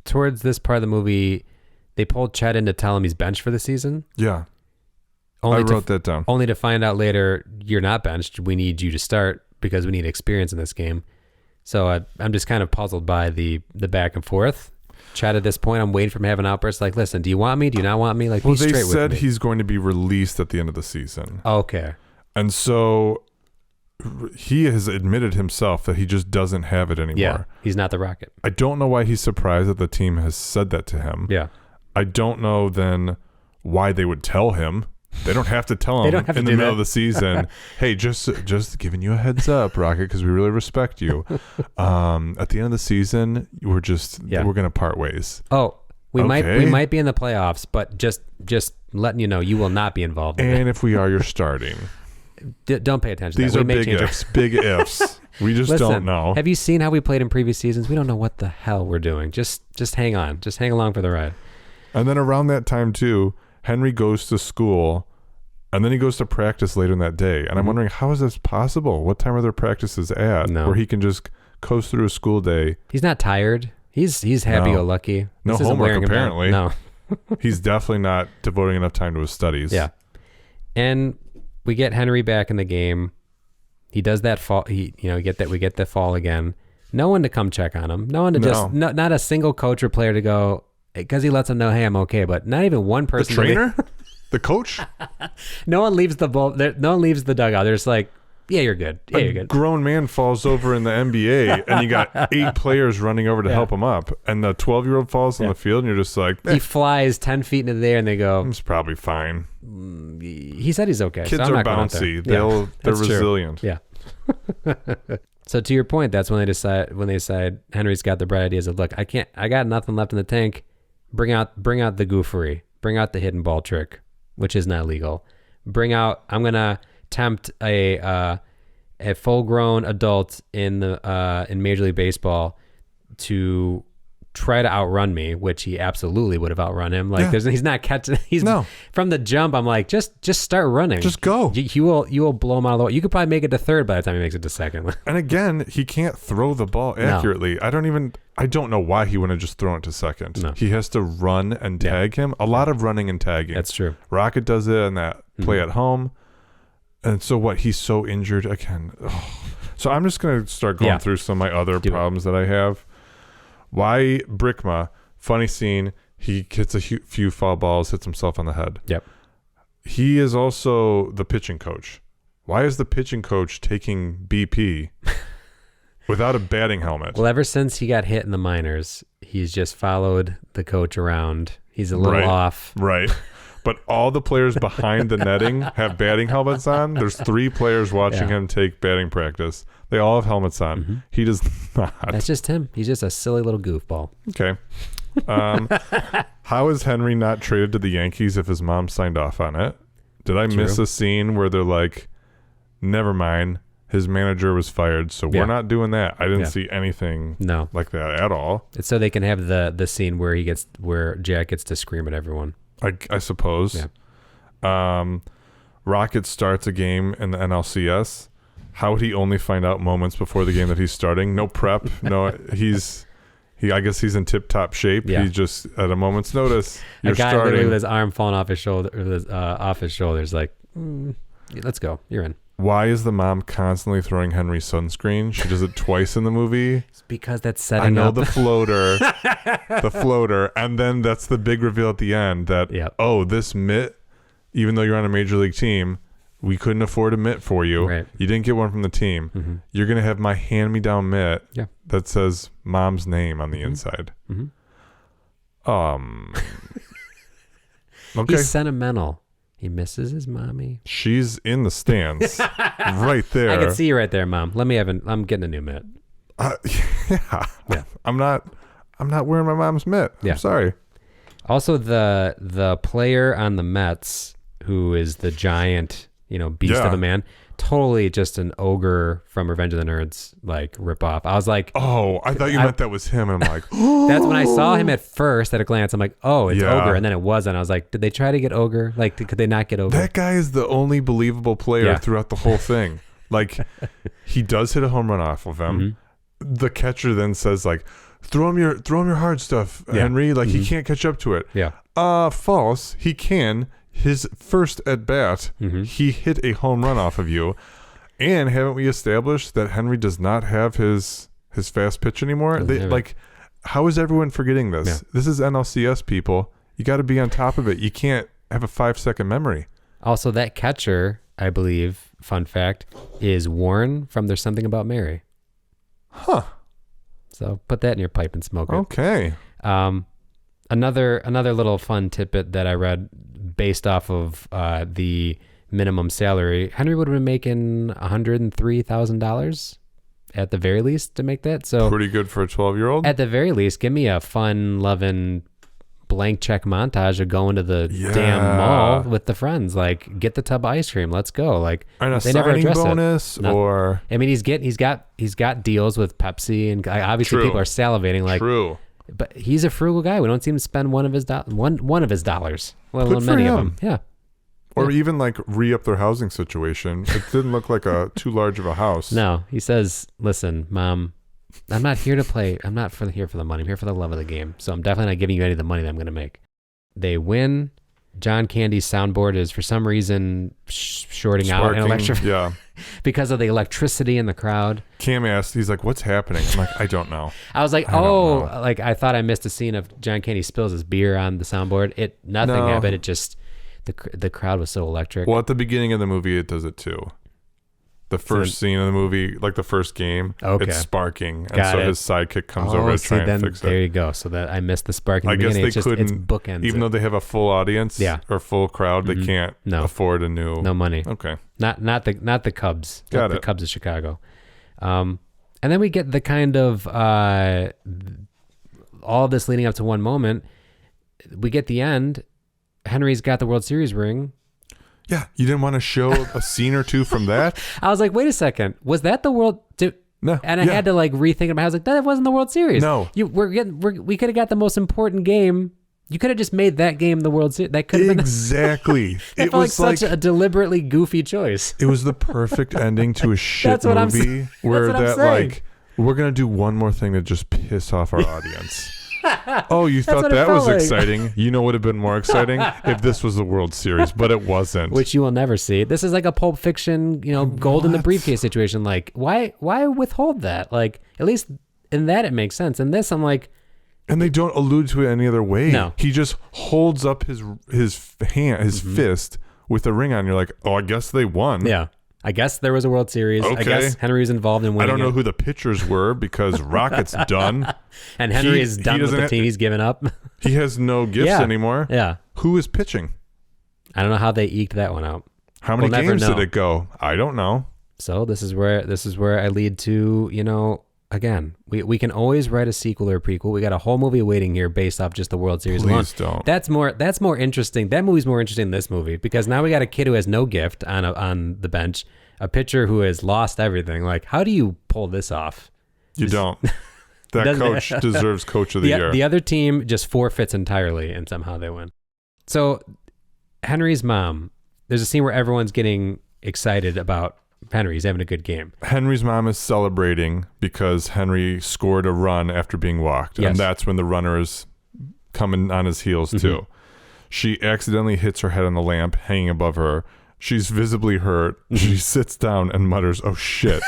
towards this part of the movie, they pulled Chet in to tell him he's benched for the season. Yeah. I wrote that down. Only to find out later, you're not benched. We need you to start because we need experience in this game. So I'm just kind of puzzled by the back and forth. Chet at this point, I'm waiting for him to have an outburst like, listen, do you want me? Do you not want me? Like, well, be straight they with said me. he's going to be released at the end of the season. Okay. And so he has admitted himself that he just doesn't have it anymore. Yeah, he's not the Rocket. I don't know why he's surprised that the team has said that to him. Yeah. I don't know then why they would tell him. They don't have to tell him in the middle of the season, hey, just giving you a heads up, Rocket, because we really respect you. At the end of the season, we're going to part ways. Oh, we might be in the playoffs, but just letting you know, you will not be involved in And it. if we are, you're starting. Don't pay attention. These to that. are big ifs. Big ifs. We just don't know. Have you seen how we played in previous seasons? We don't know what the hell we're doing. Just hang on. Just hang along for the ride. And then around that time too, Henry goes to school, and then he goes to practice later in that day. And I'm wondering, how is this possible? What time are their practices at? No. Where he can just coast through a school day. He's not tired. He's happy-go-lucky. No This isn't homework, wearing him down. apparently. No. He's definitely not devoting enough time to his studies. Yeah. And we get Henry back in the game. He does that fall. We get the fall again. No one to come check on him. No one to not a single coach or player to go, because he lets them know, hey, I'm okay. But not even one person. The trainer? The coach? No one leaves the no one leaves the dugout. They're just like, yeah, you're good. Yeah, you're good. Grown man falls over in the NBA, and you got 8 players running over to help him up, and the 12-year-old falls on the field, and you're just like, He flies 10 feet into the air, and they go, he's probably fine. He said he's okay. Kids so I'm are not going out bouncy. there. They're resilient. True. Yeah. So to your point, that's when they decide Henry's got the bright ideas of, look, I got nothing left in the tank. Bring out the goofery. Bring out the hidden ball trick, which is not legal. I'm gonna tempt a full-grown adult in Major League Baseball to try to outrun me, which he absolutely would have outrun him. Like he's not catching. From the jump. I'm like, just start running. Just go. You will blow him out of the way. You could probably make it to third by the time he makes it to second. And again, he can't throw the ball accurately. No. I don't know why he wouldn't just throw it to second. No. He has to run and tag him. A lot of running and tagging. That's true. Rocket does it in that play at home. And so what? He's so injured again. Oh. So I'm just going to start going through some of my other problems that I have. Why Brickma, funny scene, he hits a few foul balls, hits himself on the head. Yep. He is also the pitching coach. Why is the pitching coach taking BP without a batting helmet? Well, ever since he got hit in the minors, he's just followed the coach around. He's a little off. Right. but all the players behind the netting have batting helmets on. There's 3 players watching him take batting practice. They all have helmets on. Mm-hmm. He does not. That's just him. He's just a silly little goofball. Okay. How is Henry not traded to the Yankees if his mom signed off on it? Did I miss a scene where they're like, never mind, his manager was fired, so we're not doing that? I didn't see anything like that at all. It's so they can have the scene where Jack gets to scream at everyone. I suppose. Yeah. Rocket starts a game in the NLCS. How would he only find out moments before the game that he's starting? No prep. No, I guess he's in tip-top shape. Yeah. He's just at a moment's notice. You're a guy starting. literally with his arm falling off his shoulder, like, let's go. You're in. Why is the mom constantly throwing Henry sunscreen? She does it twice in the movie. It's because that's setting up. I know the floater, and then that's the big reveal at the end that, this mitt, even though you're on a major league team, we couldn't afford a mitt for you. Right. You didn't get one from the team. Mm-hmm. You're going to have my hand-me-down mitt that says mom's name on the inside. Mm-hmm. Okay. He's sentimental. He misses his mommy. She's in the stands right there. I can see you right there, Mom. I'm getting a new mitt. Yeah. I'm not wearing my mom's mitt. Yeah. I'm sorry. Also, the player on the Mets, who is the giant, beast of a man, totally just an ogre from Revenge of the Nerds, like ripoff. I was like, oh, I thought you meant that was him, and I'm like, that's when I saw him at first at a glance. I'm like, oh, it's ogre, and then it wasn't. I was like, did they try to get ogre? Like, could they not get ogre? That guy is the only believable player throughout the whole thing. Like, he does hit a home run off of him. Mm-hmm. The catcher then says like, throw him your hard stuff, Henry. Like he can't catch up to it. Yeah. False. He can. His first at bat, he hit a home run off of you. And haven't we established that Henry does not have his fast pitch anymore? How is everyone forgetting this? Yeah. This is NLCS, people. You got to be on top of it. You can't have a 5-second memory. Also, that catcher, I believe, fun fact, is Warren from There's Something About Mary. Huh. So put that in your pipe and smoke it. Okay. Another little fun tidbit that I read based off of the minimum salary, Henry would have been making $103,000 at the very least to make that. So pretty good for a 12-year-old. At the very least, give me a fun, loving blank check montage of going to the damn mall with the friends. Like, get the tub of ice cream. Let's go. Like, and a they never address bonus it. Or I mean, he's got deals with Pepsi, and obviously people are salivating. Like, true. But he's a frugal guy. We don't see him spend one of his dollars, let alone Good many for of him. them. Yeah. Or even like re-up their housing situation. It didn't look like a too large of a house. No, he says, "Listen, Mom, I'm not here to play. I'm not here for the money. I'm here for the love of the game. So I'm definitely not giving you any of the money that I'm going to make." They win. John Candy's soundboard is for some reason shorting out and because of the electricity in the crowd. Cam asked, he's like, "What's happening?" I'm like, "I don't know." I was like, I thought I missed a scene of John Candy spills his beer on the soundboard. Nothing happened. It just the crowd was so electric. Well, at the beginning of the movie, it does it too. The first scene of the movie, like the first game, it's sparking, and his sidekick comes over to try and fix it. There you go. So that I missed the sparking. I guess they couldn't. It's bookends. Even though they have a full audience, or full crowd, they can't afford a new. No money. Okay. Not the Cubs. Got the Cubs of Chicago. And then we get the kind of all of this leading up to one moment. We get the end. Henry's got the World Series ring. Yeah, you didn't want to show a scene or two from that? I was like, wait a second, was that the World? No, and I had to like rethink it. I was like, that wasn't the World Series. No, we could have got the most important game. You could have just made that game the World Series. That could have been exactly. It was like such a deliberately goofy choice. It was the perfect ending to a shit movie where that like we're gonna do one more thing to just piss off our audience. Oh, you thought that was exciting? You know what would have been more exciting if this was the World Series, but it wasn't. Which you will never see. This is like a Pulp Fiction, gold in the briefcase situation. Like, why withhold that? Like, at least in that it makes sense. In this, I'm like, and they don't allude to it any other way. No, he just holds up his fist with the ring on. You're like, oh, I guess they won. Yeah. I guess there was a World Series. Okay. I guess Henry was involved in winning. I don't know who the pitchers were because Rocket's done. And Henry is done with the team. He's given up. He has no gifts anymore. Yeah. Who is pitching? I don't know how they eked that one out. How many We'll never games did know. it go? I don't know. So this is where I lead to, again, we can always write a sequel or a prequel. We got a whole movie waiting here based off just the World Series alone. Please don't. That's more interesting. That movie's more interesting than this movie because now we got a kid who has no gift on the bench, a pitcher who has lost everything. Like, how do you pull this off? You don't. That coach deserves Coach of the Year. The other team just forfeits entirely, and somehow they win. So Henry's mom, there's a scene where everyone's getting excited about Henry. He's having a good game. Henry's mom is celebrating because Henry scored a run after being walked. Yes. And that's when the runner is coming on his heels too. She accidentally hits her head on the lamp hanging above her. She's visibly hurt. She sits down and mutters, "Oh shit."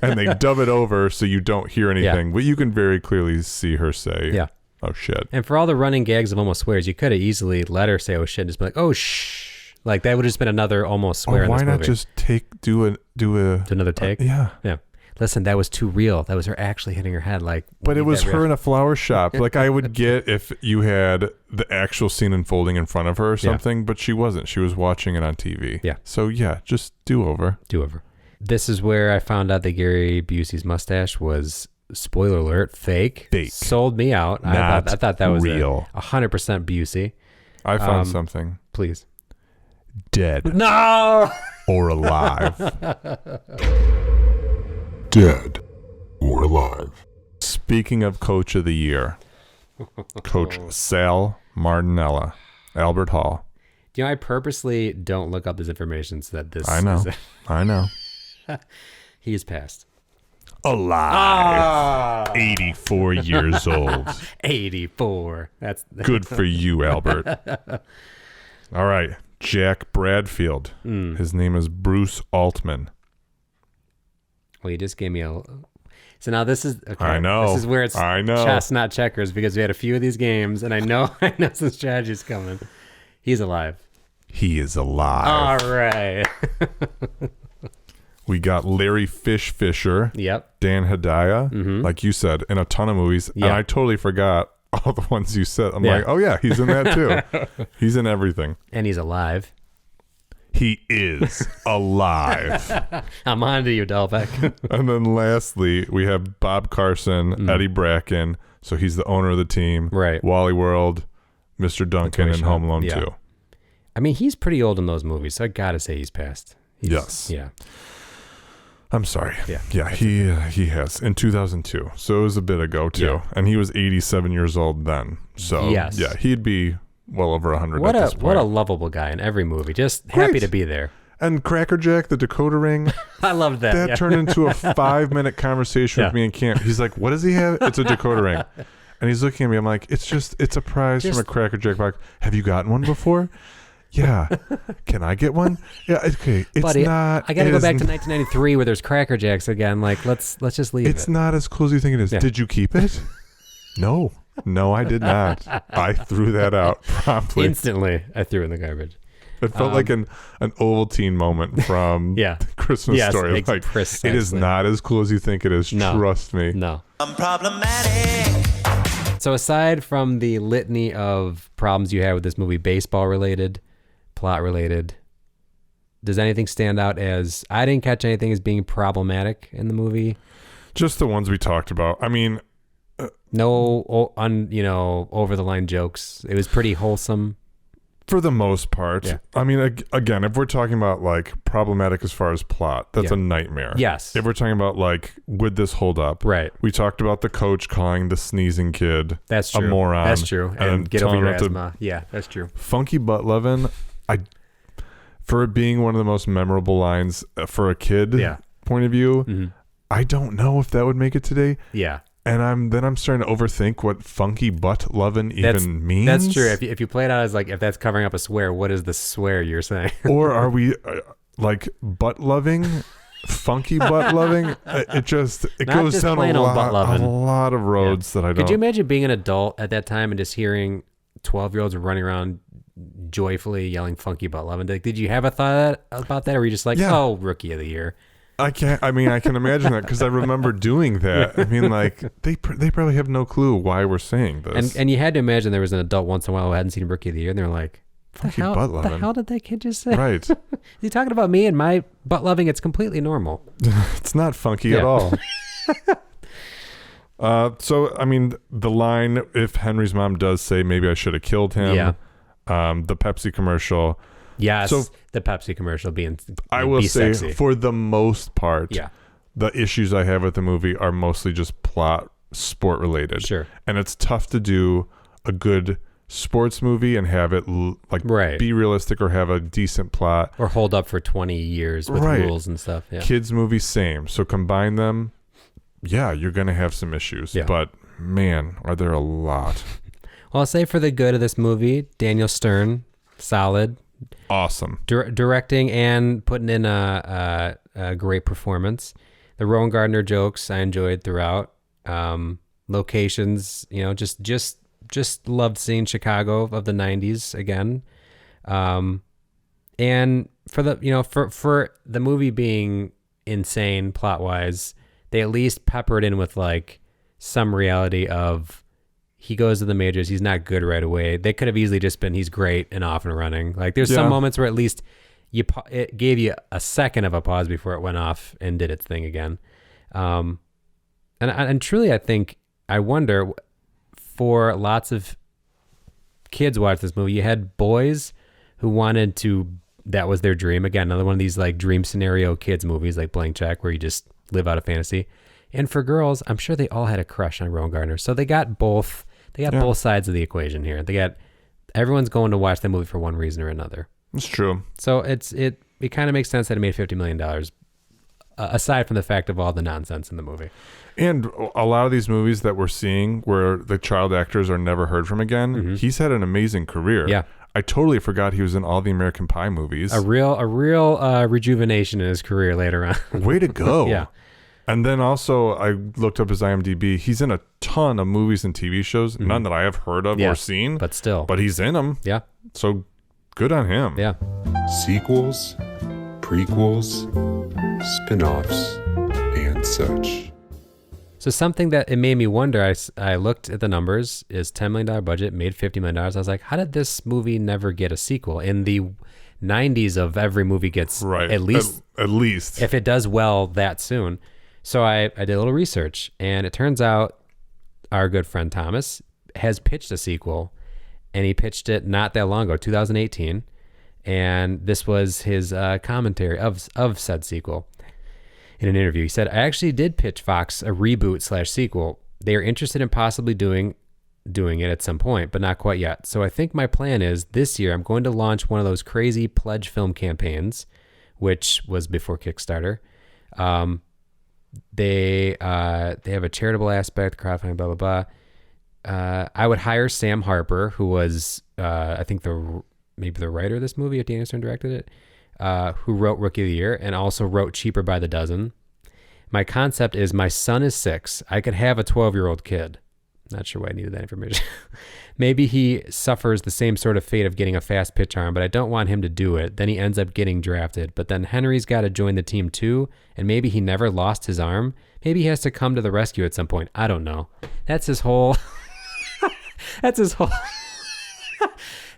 And they dub it over so you don't hear anything. But you can very clearly see her say, "Oh shit." And for all the running gags of almost swears, you could have easily let her say "oh shit" and just be like, "oh shh." Like that would have just been another almost swear in this movie. Why not just do another take? Yeah. Listen, that was too real. That was her actually hitting her head. But it was her in a flower shop. Like I would get if you had the actual scene unfolding in front of her or something, but she wasn't. She was watching it on TV. Yeah. So just do over. This is where I found out that Gary Busey's mustache was, spoiler alert, fake. Sold me out. I thought that was real. 100% Busey. I found something. Please. Dead. No! Or alive. Dead or alive. Speaking of Coach of the Year, Coach Sal Martinella, Albert Hall. I purposely don't look up this information so that this. I know. I know. He is passed. Alive. 84 years old. 84. That's good for you, Albert. All right. Jack Bradfield. His name is Bruce Altman. Well, you just gave me a... So now this is... Okay, I know. This is where it's chess, not checkers, because we had a few of these games, and I know some strategy's coming. He's alive. He is alive. All right. We got Larry Fisher. Yep. Dan Hedaya. Like you said, in a ton of movies. And I totally forgot all the ones you said. I'm like, oh yeah, he's in that too. He's in everything. And he's alive. He is alive. I'm on to you, Delbeck. And then lastly, we have Bob Carson, Eddie Bracken. So he's the owner of the team. Right. Wally World, Mr. Duncan, and Home Alone 2. I mean, he's pretty old in those movies, so I gotta say he's passed. Yes. Yeah. I'm sorry. Yeah. He has in 2002. So it was a bit ago too. Yeah. And he was 87 years old then. So yeah, he'd be well over 100 at this point. What a lovable guy in every movie. Just happy to be there. And Cracker Jack, the Dakota ring. I loved that. That turned into a 5-minute conversation with me in camp. He's like, "What does he have?" It's a Dakota ring. And he's looking at me. I'm like, it's a prize from a Cracker Jack box. Have you gotten one before? Yeah. Can I get one? Yeah. Okay. It's Buddy, not. I got to go back to 1993 where there's Cracker Jacks again. Like, let's just leave it. It's not as cool as you think it is. Yeah. Did you keep it? No, I did not. I threw that out promptly. Instantly, I threw it in the garbage. It felt like an Ovaltine moment from Christmas Story. Like, it is not as cool as you think it is. No. Trust me. No. I'm problematic. So aside from the litany of problems you had with this movie, baseball related, plot related, does anything stand out as, I didn't catch anything as being problematic in the movie? Just the ones we talked about. I mean, no over the line jokes. It was pretty wholesome for the most part. Yeah. I mean, again, if we're talking about like problematic as far as plot, that's a nightmare. Yes. If we're talking about like, would this hold up? Right. We talked about the coach calling the sneezing kid that's true. A moron. That's true. And get over your asthma. Yeah, that's true. Funky butt lovin', for it being one of the most memorable lines for a kid point of view, I don't know if that would make it today. Yeah. And I'm starting to overthink what funky butt lovin' even means. That's true. If you play it out as like, if that's covering up a swear, what is the swear you're saying? Or are we like butt loving, funky butt loving? It goes down a lot of roads that I don't. Could you imagine being an adult at that time and just hearing 12-year-olds running around joyfully yelling funky butt loving? Did you have a thought about that? Or were you just like, oh, rookie of the year? I can imagine that because I remember doing that. I mean, like they probably have no clue why we're saying this. And you had to imagine there was an adult once in a while who hadn't seen Rookie of the Year, and they're like, Funky butt loving. The hell did that kid just say? Right. Is he talking about me and my butt loving? It's completely normal. It's not funky at all. So, I mean, the line, if Henry's mom does say, maybe I should have killed him. Yeah. The Pepsi commercial. Yes. So, the Pepsi commercial being I will say, sexy. for the most part, Yeah. the issues I have with the movie are mostly just plot, sport related. Sure. And it's tough to do a good sports movie and have it be realistic or have a decent plot. Or hold up for 20 years with rules and stuff. Yeah. Kids movie, same. So combine them. Yeah, you're going to have some issues. Yeah. But man, are there a lot. Well, I'll say for the good of this movie, Daniel Stern, solid. Awesome. Directing and putting in a great performance. The Rowan Gardner jokes I enjoyed throughout. Locations, just loved seeing Chicago of the 90s again. And for for the movie being insane plot wise, they at least peppered in with like some reality of he goes to the majors. He's not good right away. They could have easily just been, he's great and off and running. Like there's some moments where at least it gave you a second of a pause before it went off and did its thing again. And truly, I wonder, for lots of kids watch this movie, you had boys who wanted to, that was their dream. Again, another one of these like dream scenario kids movies like Blank Check where you just live out a fantasy. And for girls, I'm sure they all had a crush on Rowan Gardner. So they got both sides of the equation here. Everyone's going to watch the movie for one reason or another. It's true. So it kind of makes sense that it made $50 million, aside from the fact of all the nonsense in the movie. And a lot of these movies that we're seeing where the child actors are never heard from again, he's had an amazing career. Yeah. I totally forgot he was in all the American Pie movies. A real rejuvenation in his career later on. Way to go. Yeah. And then also I looked up his IMDb. He's in a ton of movies and TV shows, none that I have heard of or seen. But still. But he's in them. Yeah. So good on him. Yeah. Sequels, prequels, spin-offs, and such. So something that it made me wonder, I looked at the numbers, is $10 million budget, made $50 million. I was like, how did this movie never get a sequel? In the 90s of every movie gets at least if it does well that soon. So I did a little research, and it turns out our good friend Thomas has pitched a sequel, and he pitched it not that long ago, 2018. And this was his commentary of said sequel. In an interview, he said, I actually did pitch Fox a reboot/sequel. They are interested in possibly doing it at some point, but not quite yet. So I think my plan is this year I'm going to launch one of those crazy pledge film campaigns, which was before Kickstarter. They have a charitable aspect, crowdfunding, blah, blah, blah. I would hire Sam Harper, who was, I think maybe the writer of this movie, if Daniel Stern directed it, who wrote Rookie of the Year and also wrote Cheaper by the Dozen. My concept is my son is 6. I could have a 12-year-old kid. Not sure why I needed that information. Maybe he suffers the same sort of fate of getting a fast pitch arm, but I don't want him to do it. Then he ends up getting drafted. But then Henry's got to join the team too, and maybe he never lost his arm. Maybe he has to come to the rescue at some point. I don't know. That's his whole...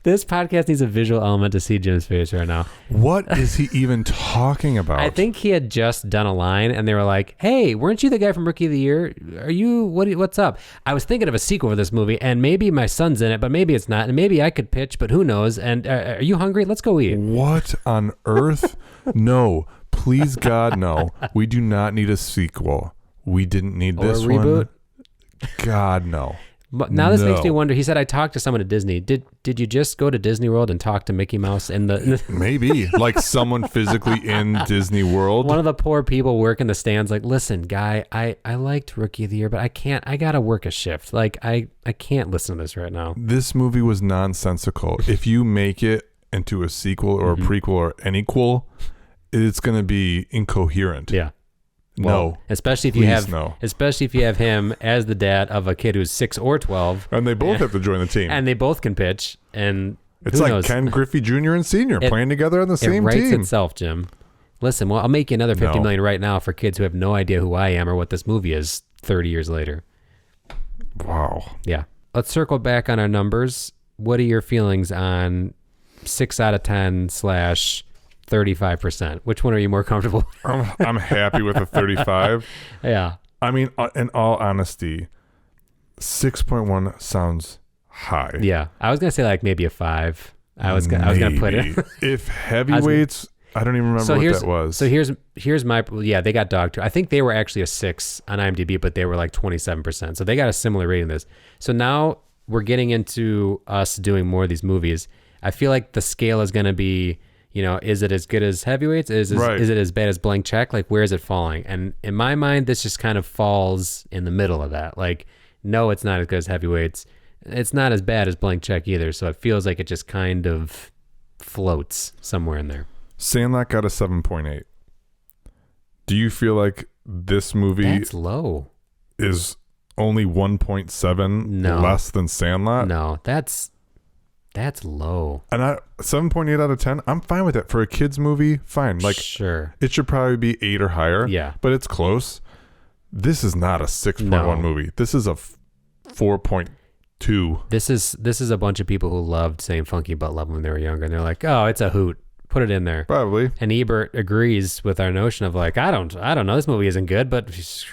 This podcast needs a visual element to see Jim's face right now. What is he even talking about? I think he had just done a line, and they were like, "Hey, weren't you the guy from Rookie of the Year? Are you? What's up? I was thinking of a sequel for this movie, and maybe my son's in it, but maybe it's not, and maybe I could pitch, but who knows? And are you hungry? Let's go eat." What on earth? No, please God, no. We do not need a sequel. We didn't need this a reboot. One. God, no. But now this makes me wonder. He said, I talked to someone at Disney. Did you just go to Disney World and talk to Mickey Mouse in the maybe like someone physically in Disney World? One of the poor people working the stands like, listen, guy, I liked Rookie of the Year, but I gotta work a shift. Like I can't listen to this right now. This movie was nonsensical. If you make it into a sequel or a prequel or an equal, it's gonna be incoherent. Yeah. Well, no, especially if you have him as the dad of a kid who's 6 or 12, and they both have to join the team, and they both can pitch, and it's like Ken Griffey Jr. and Sr. playing together on the same team. It writes itself, Jim. Listen, well, I'll make you another $50 million right now for kids who have no idea who I am or what this movie is 30 years later. Wow. Yeah. Let's circle back on our numbers. What are your feelings on 6 out of 10 / 35%. Which one are you more comfortable with? I'm happy with a 35. Yeah. I mean, in all honesty, 6.1 sounds high. Yeah. I was going to say like maybe a 5. I was going to put it. If heavyweights, I don't even remember what that was. So here's my, yeah, they got Dog 2. I think they were actually a 6 on IMDb, but they were like 27%. So they got a similar rating to this. So now we're getting into us doing more of these movies. I feel like the scale is going to be, you know, is it as good as Heavyweights? Is it as bad as Blank Check? Like, where is it falling? And in my mind, this just kind of falls in the middle of that. Like, no, it's not as good as Heavyweights. It's not as bad as Blank Check either. So it feels like it just kind of floats somewhere in there. Sandlot got a 7.8. Do you feel like this movie That's low. is only 1.7 less than Sandlot? No, that's low. And 7.8 out of 10, I'm fine with that. For a kid's movie, fine. Like, sure. It should probably be 8 or higher. Yeah. But it's close. This is not a 6.1 movie. This is a 4.2. This is a bunch of people who loved saying Funky Butt Love when they were younger, and they're like, oh, it's a hoot. Put it in there. Probably. And Ebert agrees with our notion of like, I don't know, this movie isn't good, but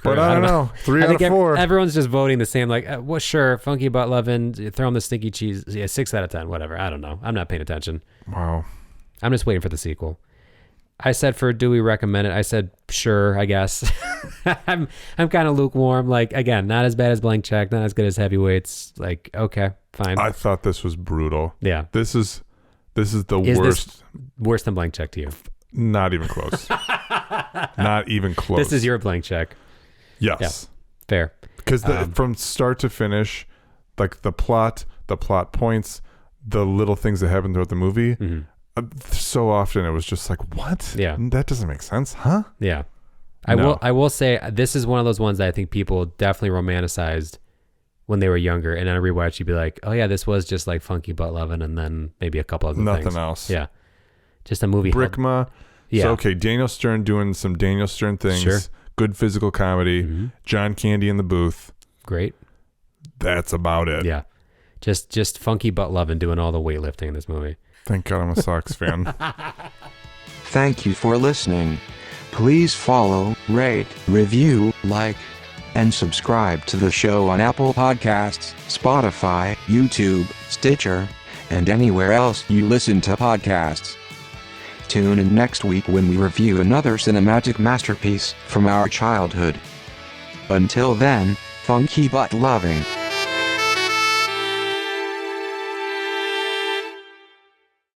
I don't know. 3 out of 4. Everyone's just voting the same. Like, well, sure, Funky Butt Lovin', throw him the stinky cheese. Yeah, 6 out of 10, whatever. I don't know. I'm not paying attention. Wow. I'm just waiting for the sequel. I said, for do we recommend it? I said, sure, I guess. I'm kind of lukewarm. Like, again, not as bad as Blank Check, not as good as Heavyweights. Like, okay, fine. I thought this was brutal. Yeah. This is the Is worst. this worse than Blank Check to you? Not even close. Not even close. This is your Blank Check. Yes. Yeah, fair. Because from start to finish, like the plot points, the little things that happen throughout the movie, so often it was just like, what? Yeah. That doesn't make sense, huh? Yeah. No. I will say this is one of those ones that I think people definitely romanticized when they were younger, and on a rewatch you'd be like, oh yeah, this was just like Funky Butt Lovin', and then maybe a couple other things. Nothing else. Yeah. Just a movie. Brickma. Yeah. So, okay, Daniel Stern doing some Daniel Stern things. Sure. Good physical comedy. John Candy in the booth. Great. That's about it. Yeah. Just Funky Butt Lovin' doing all the weightlifting in this movie. Thank God I'm a Sox fan. Thank you for listening. Please follow, rate, review, like, and subscribe to the show on Apple Podcasts, Spotify, YouTube, Stitcher, and anywhere else you listen to podcasts. Tune in next week when we review another cinematic masterpiece from our childhood. Until then, funky butt loving.